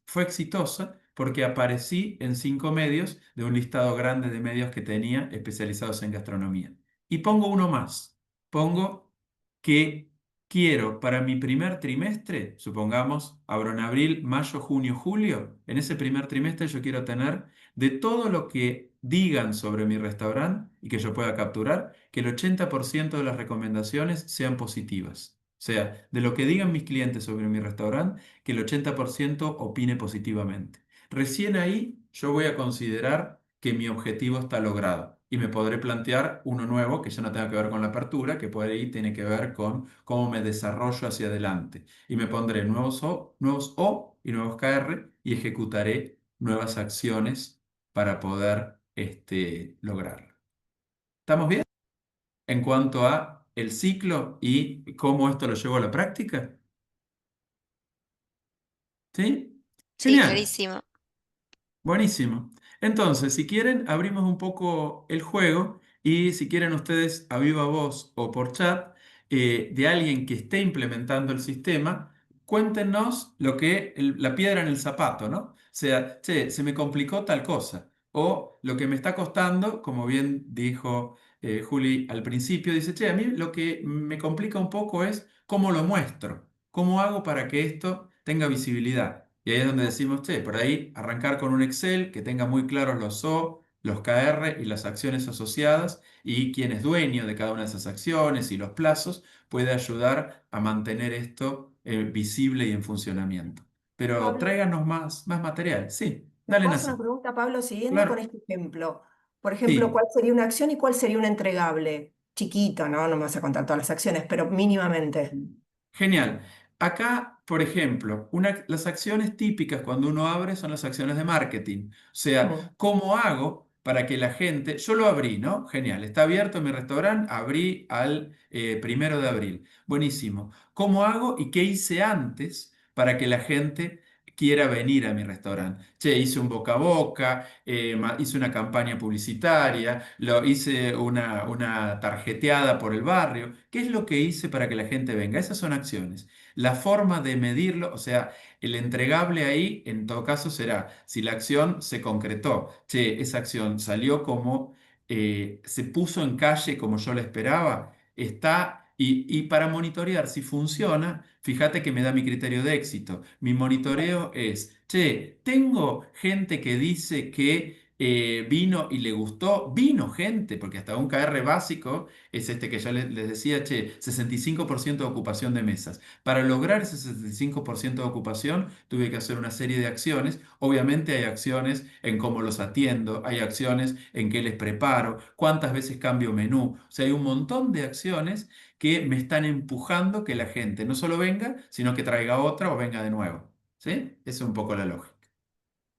fue exitosa porque aparecí en 5 medios de un listado grande de medios que tenía especializados en gastronomía. Y pongo uno más. Pongo que quiero para mi primer trimestre, supongamos, abro en abril, mayo, junio, julio, en ese primer trimestre yo quiero tener de todo lo que digan sobre mi restaurante y que yo pueda capturar, que el 80% de las recomendaciones sean positivas. O sea, de lo que digan mis clientes sobre mi restaurante, que el 80% opine positivamente. Recién ahí yo voy a considerar que mi objetivo está logrado y me podré plantear uno nuevo que ya no tenga que ver con la apertura, que por ahí tiene que ver con cómo me desarrollo hacia adelante. Y me pondré nuevos O y nuevos KR y ejecutaré nuevas acciones para poder lograrlo. ¿Estamos bien? En cuanto a el ciclo y cómo esto lo llevo a la práctica. ¿Sí? Sí, Genial. clarísimo. Buenísimo. Entonces, si quieren, abrimos un poco el juego y si quieren ustedes a viva voz o por chat de alguien que esté implementando el sistema, cuéntenos la piedra en el zapato, ¿no? O sea, che, se me complicó tal cosa. O lo que me está costando, como bien dijo Juli al principio, dice, che, a mí lo que me complica un poco es cómo lo muestro, cómo hago para que esto tenga visibilidad. Y ahí es donde decimos, che, por ahí arrancar con un Excel que tenga muy claros los O, los KR y las acciones asociadas y quién es dueño de cada una de esas acciones y los plazos, puede ayudar a mantener esto visible y en funcionamiento. Pero Pablo, tráiganos más material. Sí, ¿te dale, puedo hacer una Nasi. pregunta, Pablo, siguiendo con Claro. este ejemplo? Por ejemplo, Sí. ¿cuál sería una acción y cuál sería un entregable? Chiquito, ¿no? No me vas a contar todas las acciones, pero mínimamente. Genial. Acá, por ejemplo, las acciones típicas cuando uno abre son las acciones de marketing. O sea, Mm. ¿cómo hago para que la gente, yo lo abrí, ¿no? Genial, está abierto mi restaurante, abrí al 1 de abril. Buenísimo. ¿Cómo hago y qué hice antes para que la gente quiera venir a mi restaurante? Che, hice un boca a boca, hice una campaña publicitaria, hice una tarjeteada por el barrio. ¿Qué es lo que hice para que la gente venga? Esas son acciones. La forma de medirlo, o sea, el entregable ahí, en todo caso, será si la acción se concretó. Che, esa acción salió como, se puso en calle como yo la esperaba, está, y para monitorear si funciona, fíjate que me da mi criterio de éxito. Mi monitoreo es, che, tengo gente que dice que vino y le gustó, vino gente, porque hasta un KR básico es este que ya les decía, che, 65% de ocupación de mesas. Para lograr ese 65% de ocupación, tuve que hacer una serie de acciones. Obviamente hay acciones en cómo los atiendo, hay acciones en qué les preparo, cuántas veces cambio menú. O sea, hay un montón de acciones que me están empujando que la gente no solo venga, sino que traiga otra o venga de nuevo. ¿Sí? Esa es un poco la lógica.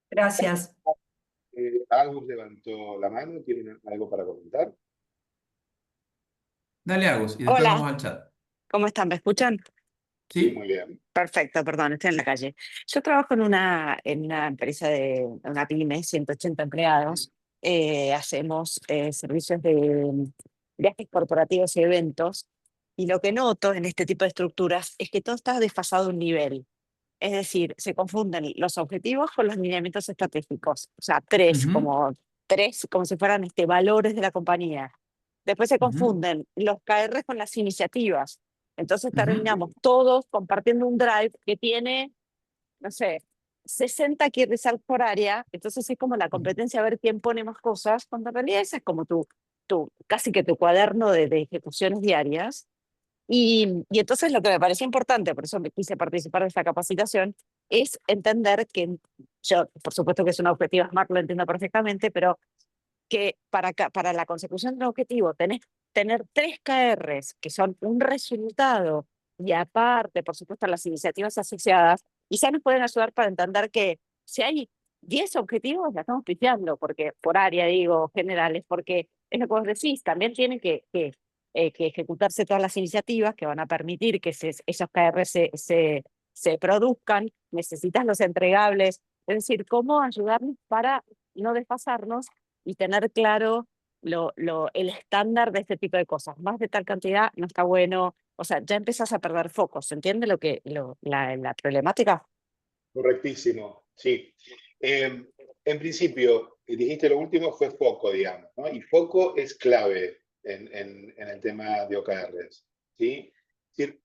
Gracias. Agus levantó la mano, ¿tienen algo para comentar? Dale, Agus, y después Hola, vamos al chat. ¿cómo están? ¿Me escuchan? Sí, ¿Sí? muy bien. Perfecto, perdón, estoy en la calle. Yo trabajo en una empresa de una pyme, 180 empleados. Hacemos servicios de viajes corporativos y eventos. Y lo que noto en este tipo de estructuras es que todo está desfasado a un nivel. Es decir, se confunden los objetivos con los lineamientos estratégicos. O sea, Ujú, tres, como si fueran valores de la compañía. Después se ujú, confunden los KR con las iniciativas. Entonces ujú, terminamos todos compartiendo un drive que tiene, no sé, 60 key results por área. Entonces es como la ujú, competencia a ver quién pone más cosas, cuando en realidad ese es como casi que tu cuaderno de ejecuciones diarias. Y entonces lo que me pareció importante, por eso me quise participar de esta capacitación, es entender que yo, por supuesto que es un objetivo SMART, lo entiendo perfectamente, pero que para la consecución de un objetivo tenés tener 3 KRs que son un resultado y aparte, por supuesto, las iniciativas asociadas, quizás nos pueden ayudar para entender que si hay 10 objetivos, la estamos pifiando, porque por área, digo, generales, porque es lo que vos decís, también tienen que ejecutarse todas las iniciativas que van a permitir que esos KR se produzcan, necesitas los entregables, es decir, cómo ayudarnos para no desfasarnos y tener claro el estándar de este tipo de cosas. Más de tal cantidad no está bueno. O sea, ya empezás a perder foco. ¿Se entiende la problemática? Correctísimo, sí. En principio, dijiste lo último fue foco, digamos, ¿no? Y foco es clave en el tema de OKRs, ¿sí? Es decir,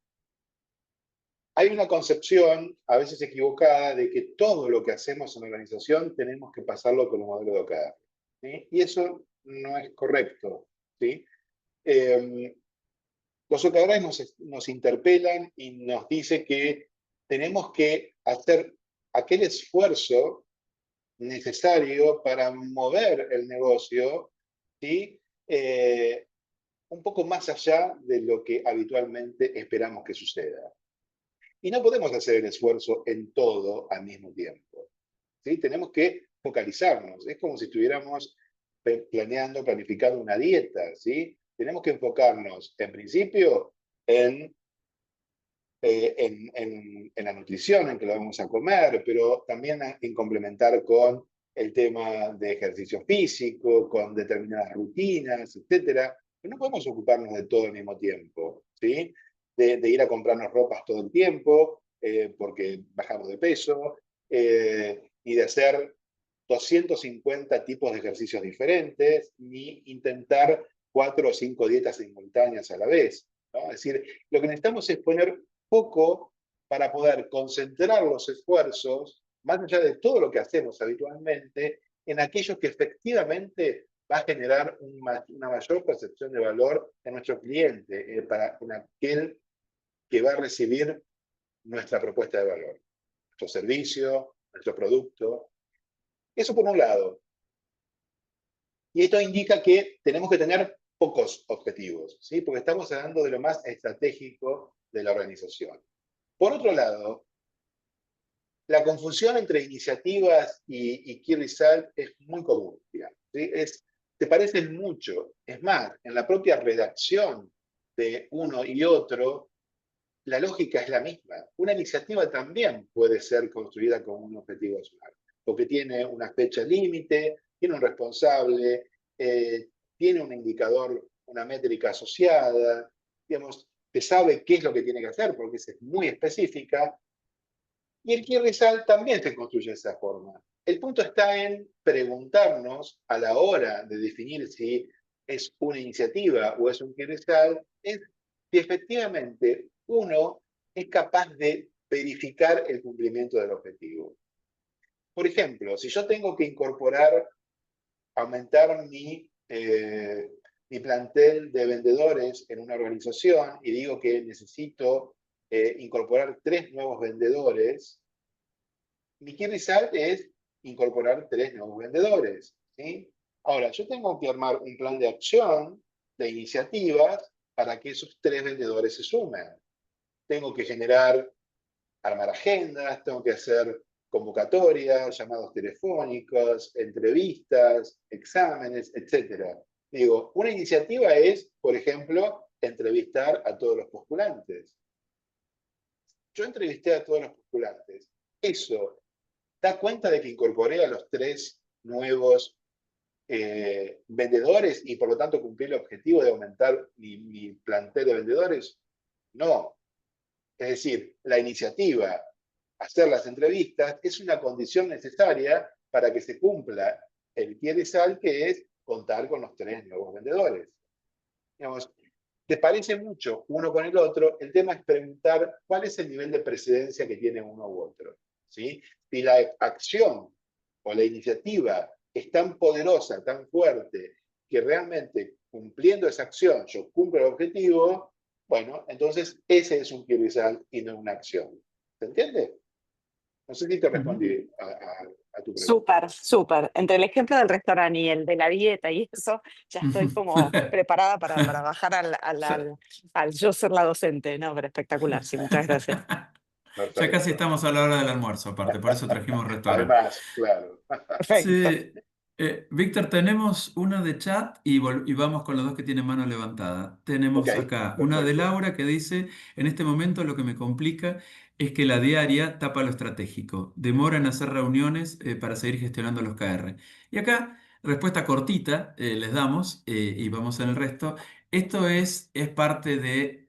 hay una concepción, a veces equivocada, de que todo lo que hacemos en la organización tenemos que pasarlo por un modelo de OKR, ¿sí? Y eso no es correcto, ¿sí? Los OKRs nos interpelan y nos dice que tenemos que hacer aquel esfuerzo necesario para mover el negocio, ¿sí? Un poco más allá de lo que habitualmente esperamos que suceda. Y no podemos hacer el esfuerzo en todo al mismo tiempo, ¿sí? Tenemos que focalizarnos. Es como si estuviéramos planeando, planificando una dieta, ¿sí? Tenemos que enfocarnos, en principio, en la nutrición, en que lo vamos a comer, pero también en complementar con el tema de ejercicio físico, con determinadas rutinas, etcétera. Pero no podemos ocuparnos de todo al mismo tiempo, ¿sí? De ir a comprarnos ropas todo el tiempo, porque bajamos de peso, y de hacer 250 tipos de ejercicios diferentes, ni intentar 4 o 5 dietas simultáneas a la vez, ¿no? Es decir, lo que necesitamos es poner poco para poder concentrar los esfuerzos, más allá de todo lo que hacemos habitualmente, en aquello que efectivamente va a generar una mayor percepción de valor en nuestro cliente, en aquel que va a recibir nuestra propuesta de valor, nuestro servicio, nuestro producto. Eso por un lado. Y esto indica que tenemos que tener pocos objetivos, ¿sí? Porque estamos hablando de lo más estratégico de la organización. Por otro lado, La confusión entre iniciativas y key result es muy común, digamos, ¿sí? Se parecen mucho. Es más, en la propia redacción de uno y otro, la lógica es la misma. Una iniciativa también puede ser construida con un objetivo SMART, porque tiene una fecha límite, tiene un responsable, tiene un indicador, una métrica asociada, digamos, se sabe qué es lo que tiene que hacer, porque es muy específica, y el key result también se construye de esa forma. El punto está en preguntarnos a la hora de definir si es una iniciativa o es un key result, es si efectivamente uno es capaz de verificar el cumplimiento del objetivo. Por ejemplo, si yo tengo que incorporar, aumentar mi plantel de vendedores en una organización y digo que necesito incorporar 3 nuevos vendedores, mi key result es incorporar 3 nuevos vendedores, ¿sí? Ahora, yo tengo que armar un plan de acción, de iniciativas, para que esos 3 vendedores se sumen. Tengo que armar agendas, tengo que hacer convocatorias, llamados telefónicos, entrevistas, exámenes, etc. Digo, una iniciativa es, por ejemplo, entrevistar a todos los postulantes. Yo entrevisté a todos los postulantes. Eso da cuenta de que incorporé a los 3 nuevos vendedores y por lo tanto cumplí el objetivo de aumentar mi plantel de vendedores. No. Es decir, la iniciativa, hacer las entrevistas, es una condición necesaria para que se cumpla el key result, que es contar con los 3 nuevos vendedores. Digamos, te parece mucho uno con el otro, el tema es preguntar cuál es el nivel de precedencia que tiene uno u otro, ¿sí? Si la acción o la iniciativa es tan poderosa, tan fuerte, que realmente cumpliendo esa acción yo cumplo el objetivo, bueno, entonces ese es un key result y no una acción. ¿Se entiende? No sé si te respondí a tu pregunta. Súper, súper. Entre el ejemplo del restaurante y el de la dieta y eso, ya estoy como preparada para bajar al yo ser la docente. No, pero espectacular, sí, muchas gracias. Ya casi Perfecto. estamos a la hora del almuerzo, aparte, por eso trajimos restaurante. Además, claro. Perfecto. Sí, Víctor, tenemos una de chat y vamos con los dos que tienen mano levantada. Ok, Tenemos acá una de perfecto. Laura que dice, en este momento lo que me complica es que la diaria tapa lo estratégico, demora en hacer reuniones para seguir gestionando los KR. Y acá, respuesta cortita, les damos y vamos en el resto. Esto es parte de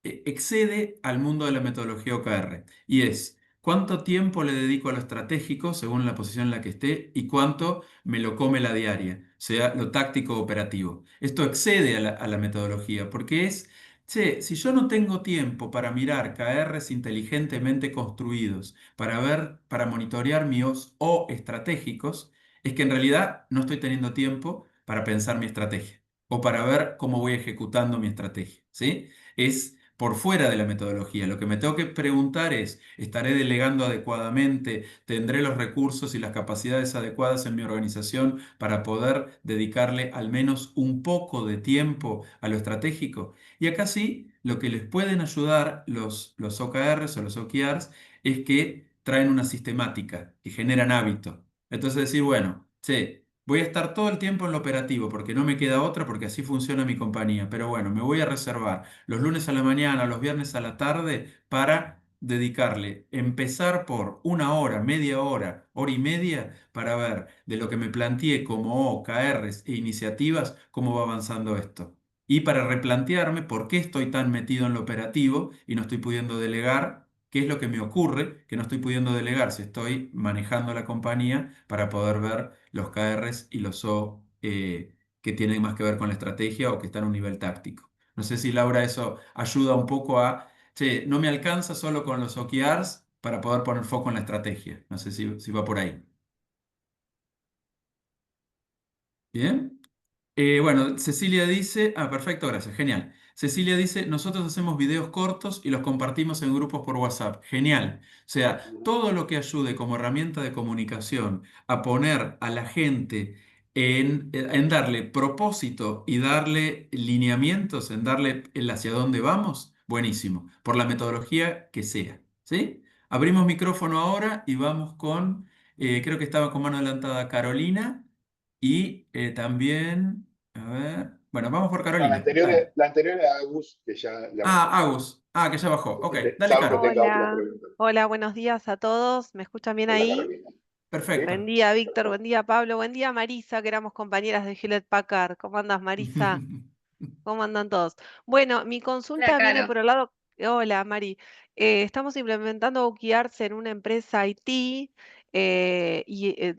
excede al mundo de la metodología OKR y es cuánto tiempo le dedico a lo estratégico según la posición en la que esté y cuánto me lo come la diaria, sea lo táctico o operativo. Esto excede a la metodología porque es, che, si yo no tengo tiempo para mirar KRs inteligentemente construidos, para ver, para monitorear mis o estratégicos, es que en realidad no estoy teniendo tiempo para pensar mi estrategia o para ver cómo voy ejecutando mi estrategia, ¿sí? Es por fuera de la metodología. Lo que me tengo que preguntar es, ¿estaré delegando adecuadamente? ¿Tendré los recursos y las capacidades adecuadas en mi organización para poder dedicarle al menos un poco de tiempo a lo estratégico? Y acá sí, lo que les pueden ayudar los OKRs o los OKRs es que traen una sistemática, que generan hábito. Entonces decir, bueno, che, voy a estar todo el tiempo en lo operativo porque no me queda otra, porque así funciona mi compañía. Pero bueno, me voy a reservar los lunes a la mañana, los viernes a la tarde para dedicarle, empezar por una hora, media hora, hora y media para ver de lo que me planteé como OKRs e iniciativas, cómo va avanzando esto. Y para replantearme por qué estoy tan metido en lo operativo y no estoy pudiendo delegar, qué es lo que me ocurre que no estoy pudiendo delegar si estoy manejando la compañía para poder ver los KRs y los O que tienen más que ver con la estrategia o que están a un nivel táctico. No sé si Laura eso ayuda un poco a, che, no me alcanza solo con los OKRs para poder poner foco en la estrategia. No sé si va por ahí. Bien. Bueno, Cecilia dice, perfecto, gracias, genial. Cecilia dice, nosotros hacemos videos cortos y los compartimos en grupos por WhatsApp. Genial. O sea, todo lo que ayude como herramienta de comunicación a poner a la gente en darle propósito y darle lineamientos, en darle el hacia dónde vamos, buenísimo, por la metodología que sea, ¿sí? Abrimos micrófono ahora y vamos con, creo que estaba con mano adelantada Carolina y también, a ver, bueno, vamos por No, Carolina, dale. la anterior era Agus, que ya la Ah, respondí. Agus, que ya bajó. Ok, dale, Salvo que Caro. tenga otra Hola, pregunta. hola, buenos días a todos. ¿Me escuchan bien Hola, ahí? Carolina. ¿Sí? Buen Perfecto. día, Víctor, buen día, Pablo, buen día, Marisa, que éramos compañeras de Hewlett Packard. ¿Cómo andas, Marisa? ¿Cómo andan todos? Bueno, mi Hola, consulta viene Caro. por el lado. Hola, Mari. Estamos implementando OKRs en una empresa IT y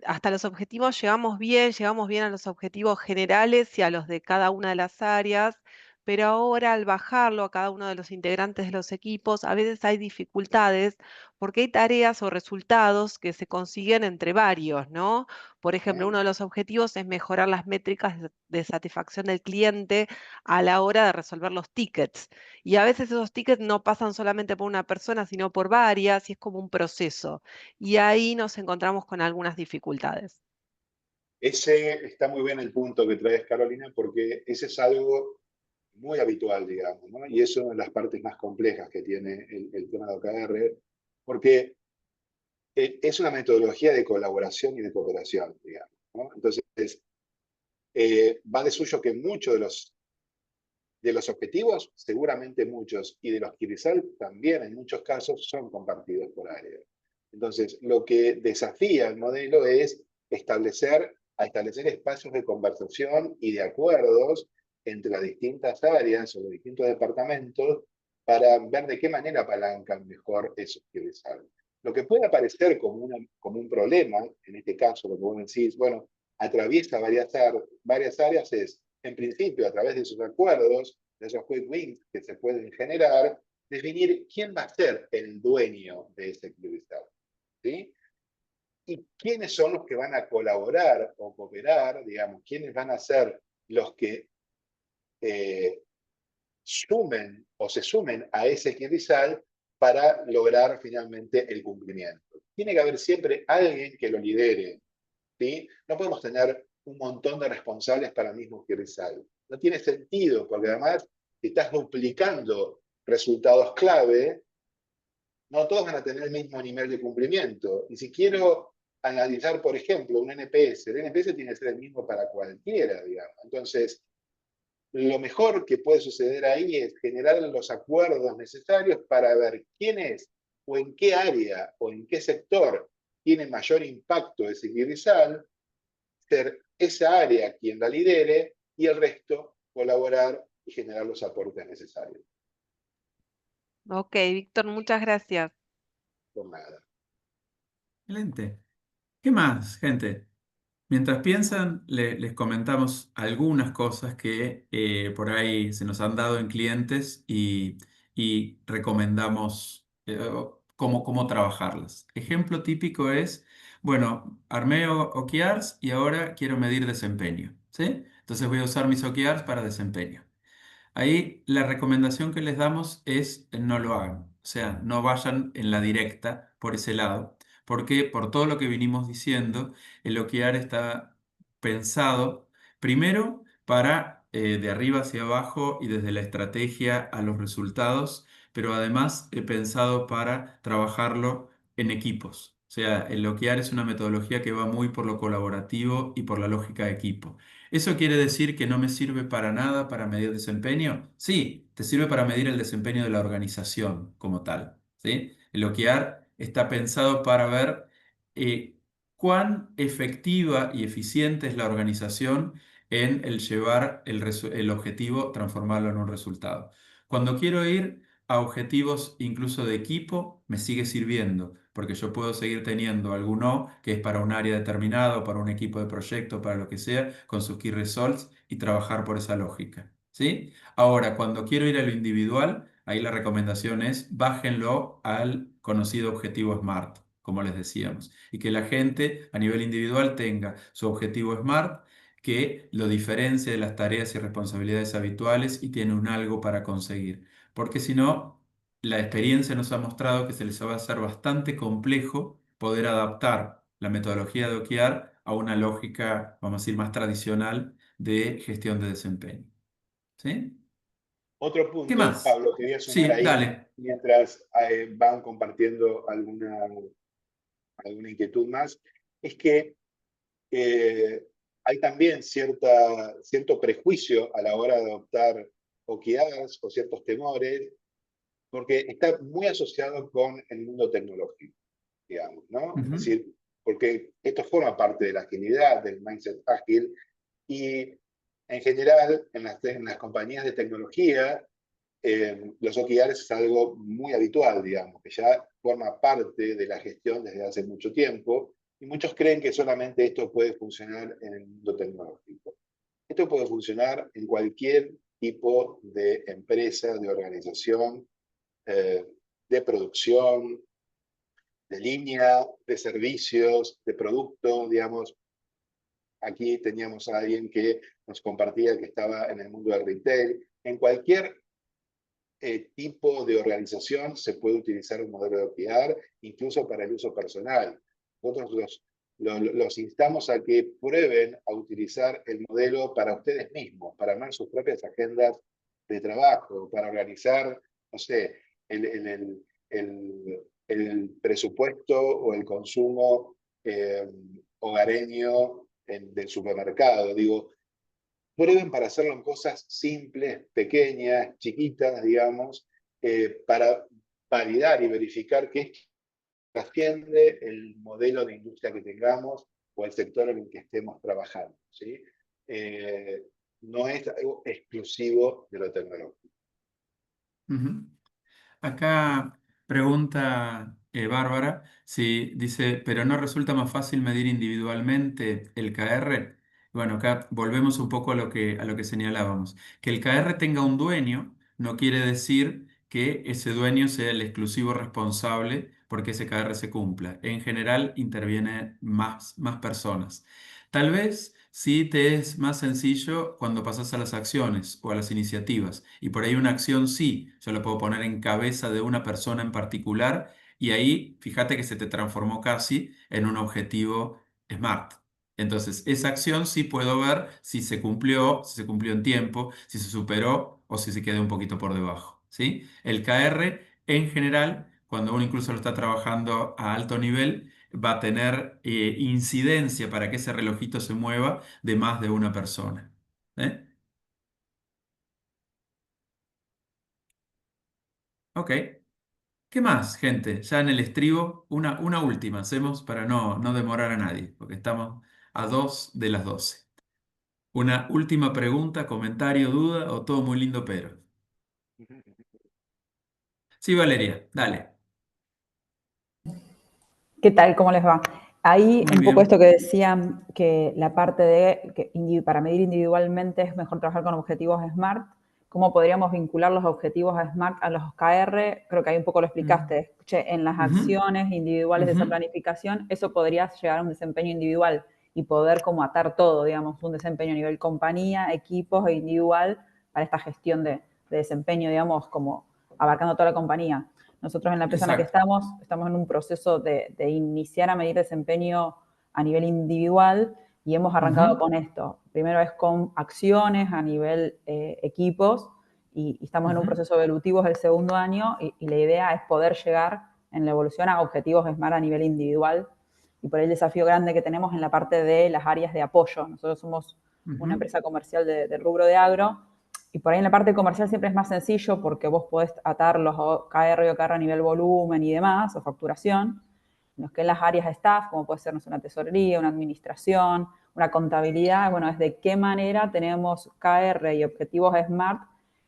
hasta los objetivos llegamos bien a los objetivos generales y a los de cada una de las áreas, pero ahora al bajarlo a cada uno de los integrantes de los equipos, a veces hay dificultades porque hay tareas o resultados que se consiguen entre varios, ¿no? Por ejemplo, uno de los objetivos es mejorar las métricas de satisfacción del cliente a la hora de resolver los tickets. Y a veces esos tickets no pasan solamente por una persona, sino por varias, y es como un proceso. Y ahí nos encontramos con algunas dificultades. Ese está muy bien el punto que traes, Carolina, porque ese es algo muy habitual, digamos, ¿no? Y es una de las partes más complejas que tiene el tema de OKR, porque es una metodología de colaboración y de cooperación, digamos, ¿no? Entonces, va de suyo que muchos de los objetivos, seguramente muchos, y de los key results también en muchos casos son compartidos por áreas. Entonces, lo que desafía el modelo es establecer espacios de conversación y de acuerdos entre las distintas áreas o los distintos departamentos para ver de qué manera apalancan mejor esos key results. Lo que puede aparecer como un problema, en este caso, lo que vos decís, bueno, atraviesa varias áreas es, en principio, a través de esos acuerdos, de esos quick wins que se pueden generar, definir quién va a ser el dueño de ese cluster, ¿sí? Y quiénes son los que van a colaborar o cooperar, digamos, quiénes van a ser los que sumen o se sumen a ese KPI para lograr finalmente el cumplimiento. Tiene que haber siempre alguien que lo lidere, ¿sí? No podemos tener un montón de responsables para el mismo KPI. No tiene sentido, porque además, si estás duplicando resultados clave, no todos van a tener el mismo nivel de cumplimiento. Y si quiero analizar, por ejemplo, un NPS, el NPS tiene que ser el mismo para cualquiera, digamos. Entonces, lo mejor que puede suceder ahí es generar los acuerdos necesarios para ver quién es o en qué área o en qué sector tiene mayor impacto ese KPI, ser esa área quien la lidere y el resto colaborar y generar los aportes necesarios. Ok, Víctor, muchas gracias. Por nada. Excelente. ¿Qué más, gente? Mientras piensan, les comentamos algunas cosas que por ahí se nos han dado en clientes y recomendamos cómo trabajarlas. Ejemplo típico es, bueno, armé OKRs y ahora quiero medir desempeño, ¿sí? Entonces voy a usar mis OKRs para desempeño. Ahí la recomendación que les damos es no lo hagan, o sea, no vayan en la directa por ese lado, porque por todo lo que vinimos diciendo, el OKR está pensado primero para de arriba hacia abajo y desde la estrategia a los resultados, pero además pensado para trabajarlo en equipos. O sea, el OKR es una metodología que va muy por lo colaborativo y por la lógica de equipo. ¿Eso quiere decir que no me sirve para nada para medir desempeño? Sí, te sirve para medir el desempeño de la organización como tal, ¿sí? El OKR está pensado para ver eh, cuán efectiva y eficiente es la organización en el llevar el objetivo, transformarlo en un resultado. Cuando quiero ir a objetivos incluso de equipo, me sigue sirviendo, porque yo puedo seguir teniendo alguno que es para un área determinada, o para un equipo de proyecto, para lo que sea, con sus key results y trabajar por esa lógica, ¿sí? Ahora, cuando quiero ir a lo individual, ahí la recomendación es bájenlo al conocido objetivo SMART, como les decíamos, y que la gente a nivel individual tenga su objetivo SMART que lo diferencia de las tareas y responsabilidades habituales y tiene un algo para conseguir. Porque si no, la experiencia nos ha mostrado que se les va a hacer bastante complejo poder adaptar la metodología de OKR a una lógica, vamos a decir, más tradicional de gestión de desempeño. ¿Sí? Otro ¿Qué punto, más? Pablo, quería sumar Sí, ahí, dale. mientras van compartiendo alguna inquietud más, es que hay también cierto prejuicio a la hora de adoptar OKRs o ciertos temores, porque está muy asociado con el mundo tecnológico, digamos, ¿no? Es decir, porque esto forma parte de la agilidad, del mindset ágil, y en general en las compañías de tecnología los OKRs es algo muy habitual, digamos, que ya forma parte de la gestión desde hace mucho tiempo, y muchos creen que solamente esto puede funcionar en el mundo tecnológico. Esto puede funcionar en cualquier tipo de empresa, de organización, de producción, de línea, de servicios, de producto, digamos. Aquí teníamos a alguien que nos compartía que estaba en el mundo del retail. En cualquier tipo de organización se puede utilizar un modelo de OKR, incluso para el uso personal. Nosotros los instamos a que prueben a utilizar el modelo para ustedes mismos, para armar sus propias agendas de trabajo, para organizar, no sé, el presupuesto o el consumo hogareño del supermercado. Digo, prueben para hacerlo en cosas simples, pequeñas, chiquitas, digamos, para validar y verificar que esto trasciende el modelo de industria que tengamos o el sector en el que estemos trabajando, ¿sí? No es algo exclusivo de lo tecnológico. Acá pregunta Bárbara si dice, pero ¿no resulta más fácil medir individualmente el KR? Bueno, acá volvemos un poco a lo que señalábamos. Que el KR tenga un dueño no quiere decir que ese dueño sea el exclusivo responsable porque ese KR se cumpla. En general intervienen más personas. Tal vez sí te es más sencillo cuando pasas a las acciones o a las iniciativas. Y por ahí una acción sí, yo la puedo poner en cabeza de una persona en particular y ahí fíjate que se te transformó casi en un objetivo SMART. Entonces, esa acción sí puedo ver si se cumplió, si se cumplió en tiempo, si se superó o si se quedó un poquito por debajo, ¿sí? El KR en general, cuando uno incluso lo está trabajando a alto nivel, va a tener incidencia para que ese relojito se mueva de más de una persona. ¿Eh? Ok. ¿Qué más, gente? Ya en el estribo, una última hacemos para no demorar a nadie, porque estamos a 2 de las 12. Una última pregunta, comentario, duda o todo muy lindo, pero. Sí, Valeria, dale. ¿Qué tal? ¿Cómo les va? Ahí Muy un poco esto bien. que decían, que la parte de que para medir individualmente es mejor trabajar con objetivos SMART. ¿Cómo podríamos vincular los objetivos SMART a los KR? Creo que ahí un poco lo explicaste. Escuché, en las Ujú, acciones individuales de esa ujú. planificación, eso podría llegar a un desempeño individual y poder como atar todo, digamos, un desempeño a nivel compañía, equipos e individual para esta gestión de desempeño, digamos, como abarcando toda la compañía. Nosotros en la empresa en la que Exacto. estamos en un proceso de iniciar a medir desempeño a nivel individual y hemos arrancado Ujú, con esto. Primero es con acciones a nivel equipos y estamos en un ujú. proceso evolutivo, es el segundo año y la idea es poder llegar en la evolución a objetivos SMART a nivel individual y por ahí el desafío grande que tenemos en la parte de las áreas de apoyo. Nosotros somos una Ujú. empresa comercial del rubro de agro y por ahí en la parte comercial siempre es más sencillo porque vos podés atar los KR y OKR a nivel volumen y demás, o facturación, en los que en las áreas de staff, como puede ser una tesorería, una administración, una contabilidad, bueno, es de qué manera tenemos KR y objetivos SMART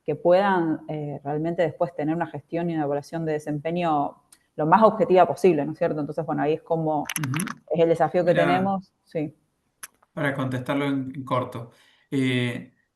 que puedan realmente después tener una gestión y una evaluación de desempeño lo más objetiva posible, ¿no es cierto? Entonces, bueno, ahí es como, Ujú. es el desafío que Mira, tenemos, sí. para contestarlo en corto,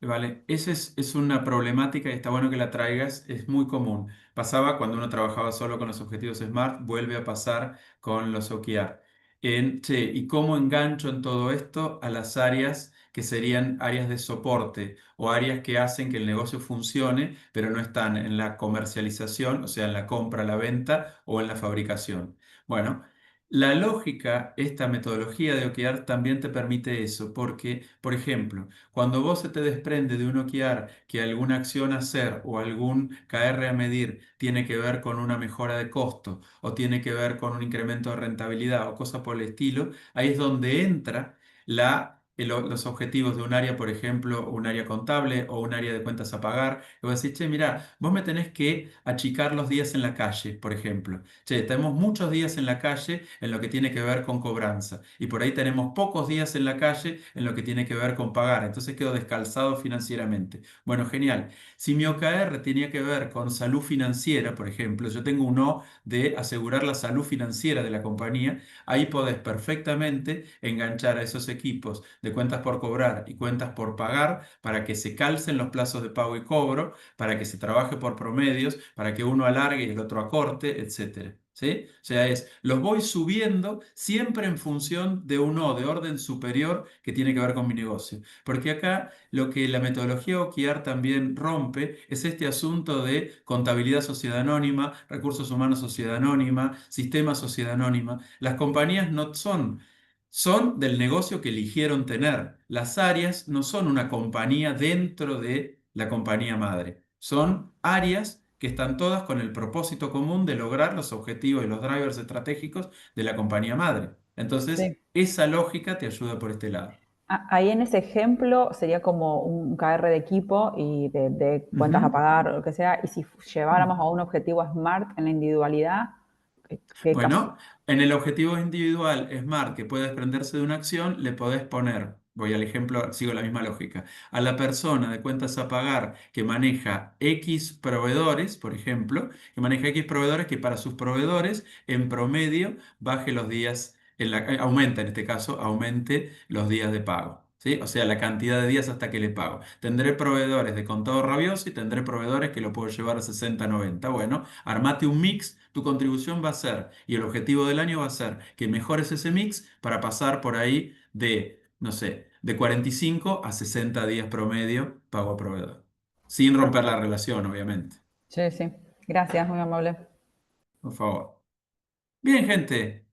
vale, esa es una problemática y está bueno que la traigas, es muy común. Pasaba cuando uno trabajaba solo con los objetivos SMART, vuelve a pasar con los OKR. Che, ¿y cómo engancho en todo esto a las áreas que serían áreas de soporte o áreas que hacen que el negocio funcione, pero no están en la comercialización, o sea, en la compra, la venta o en la fabricación? Bueno. La lógica, esta metodología de OKR también te permite eso, porque, por ejemplo, cuando vos se te desprende de un OKR que alguna acción a hacer o algún KR a medir tiene que ver con una mejora de costo o tiene que ver con un incremento de rentabilidad o cosas por el estilo, ahí es donde entra los objetivos de un área, por ejemplo, un área contable o un área de cuentas a pagar. Y vos decís, che, mira, vos me tenés que achicar los días en la calle, por ejemplo. Che, tenemos muchos días en la calle en lo que tiene que ver con cobranza y por ahí tenemos pocos días en la calle en lo que tiene que ver con pagar. Entonces quedo descalzado financieramente. Bueno, genial. Si mi OKR tenía que ver con salud financiera, por ejemplo, yo tengo un O de asegurar la salud financiera de la compañía, ahí podés perfectamente enganchar a esos equipos de cuentas por cobrar y cuentas por pagar para que se calcen los plazos de pago y cobro, para que se trabaje por promedios, para que uno alargue y el otro acorte, etcétera. ¿Sí? O sea, los voy subiendo siempre en función de un O de orden superior que tiene que ver con mi negocio. Porque acá lo que la metodología OKR también rompe es este asunto de contabilidad sociedad anónima, recursos humanos sociedad anónima, sistema sociedad anónima. Las compañías no son del negocio que eligieron tener. Las áreas no son una compañía dentro de la compañía madre. Son áreas que están todas con el propósito común de lograr los objetivos y los drivers estratégicos de la compañía madre. Entonces, Sí. esa lógica te ayuda por este lado. Ahí en ese ejemplo sería como un KR de equipo y de cuentas a Ujú. pagar o lo que sea. Y si lleváramos a un objetivo SMART en la individualidad, ¿qué caso? Bueno, en el objetivo individual SMART que puede desprenderse de una acción, le podés poner, voy al ejemplo, sigo la misma lógica, a la persona de cuentas a pagar que maneja X proveedores, por ejemplo, que maneja X proveedores, que para sus proveedores en promedio baje los días, aumenta en este caso, aumente los días de pago. ¿Sí? O sea, la cantidad de días hasta que le pago. Tendré proveedores de contado rabioso y tendré proveedores que lo puedo llevar a 60, 90. Bueno, armate un mix, tu contribución va a ser, y el objetivo del año va a ser que mejores ese mix para pasar por ahí de, no sé, de 45 a 60 días promedio pago a proveedor. Sin romper la relación, obviamente. Sí, sí. Gracias, muy amable. Por favor. Bien, gente.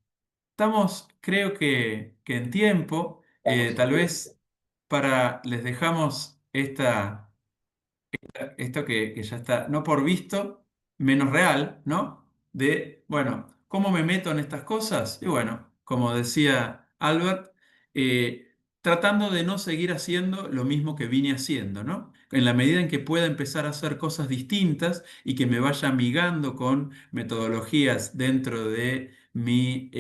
Estamos, creo que en tiempo. Estamos en Tal tiempo. vez les dejamos esto que ya está, no por visto, menos real, ¿no? De, bueno, ¿cómo me meto en estas cosas? Y bueno, como decía Albert, tratando de no seguir haciendo lo mismo que vine haciendo, ¿no? En la medida en que pueda empezar a hacer cosas distintas y que me vaya amigando con metodologías dentro de mi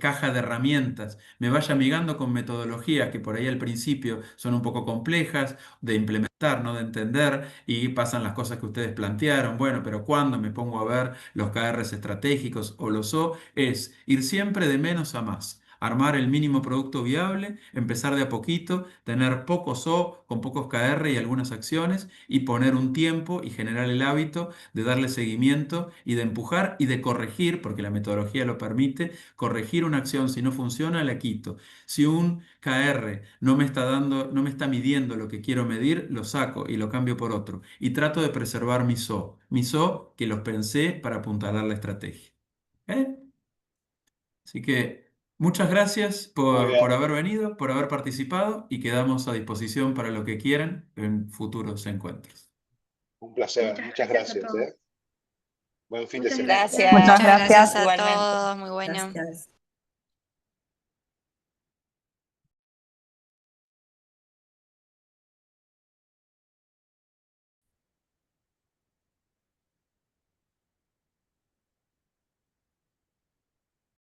caja de herramientas, me vaya amigando con metodologías que por ahí al principio son un poco complejas de implementar, no de entender, y pasan las cosas que ustedes plantearon. Bueno, pero cuando me pongo a ver los KRs estratégicos o los O, es ir siempre de menos a más. Armar el mínimo producto viable, empezar de a poquito, tener pocos O con pocos KR y algunas acciones y poner un tiempo y generar el hábito de darle seguimiento y de empujar y de corregir, porque la metodología lo permite, corregir una acción si no funciona, la quito. Si un KR no me está dando, no me está midiendo lo que quiero medir, lo saco y lo cambio por otro. Y trato de preservar mis O que los pensé para apuntalar la estrategia. ¿Eh? Así que muchas gracias Muy por bien. haber venido, por haber participado y quedamos a disposición para lo que quieran en futuros encuentros. Un placer. Muchas Muchas gracias a gracias. todos. Buen fin de Muchas semana. gracias. Gracias. Muchas Muchas gracias gracias. a Igualmente. todos, muy bueno. Gracias.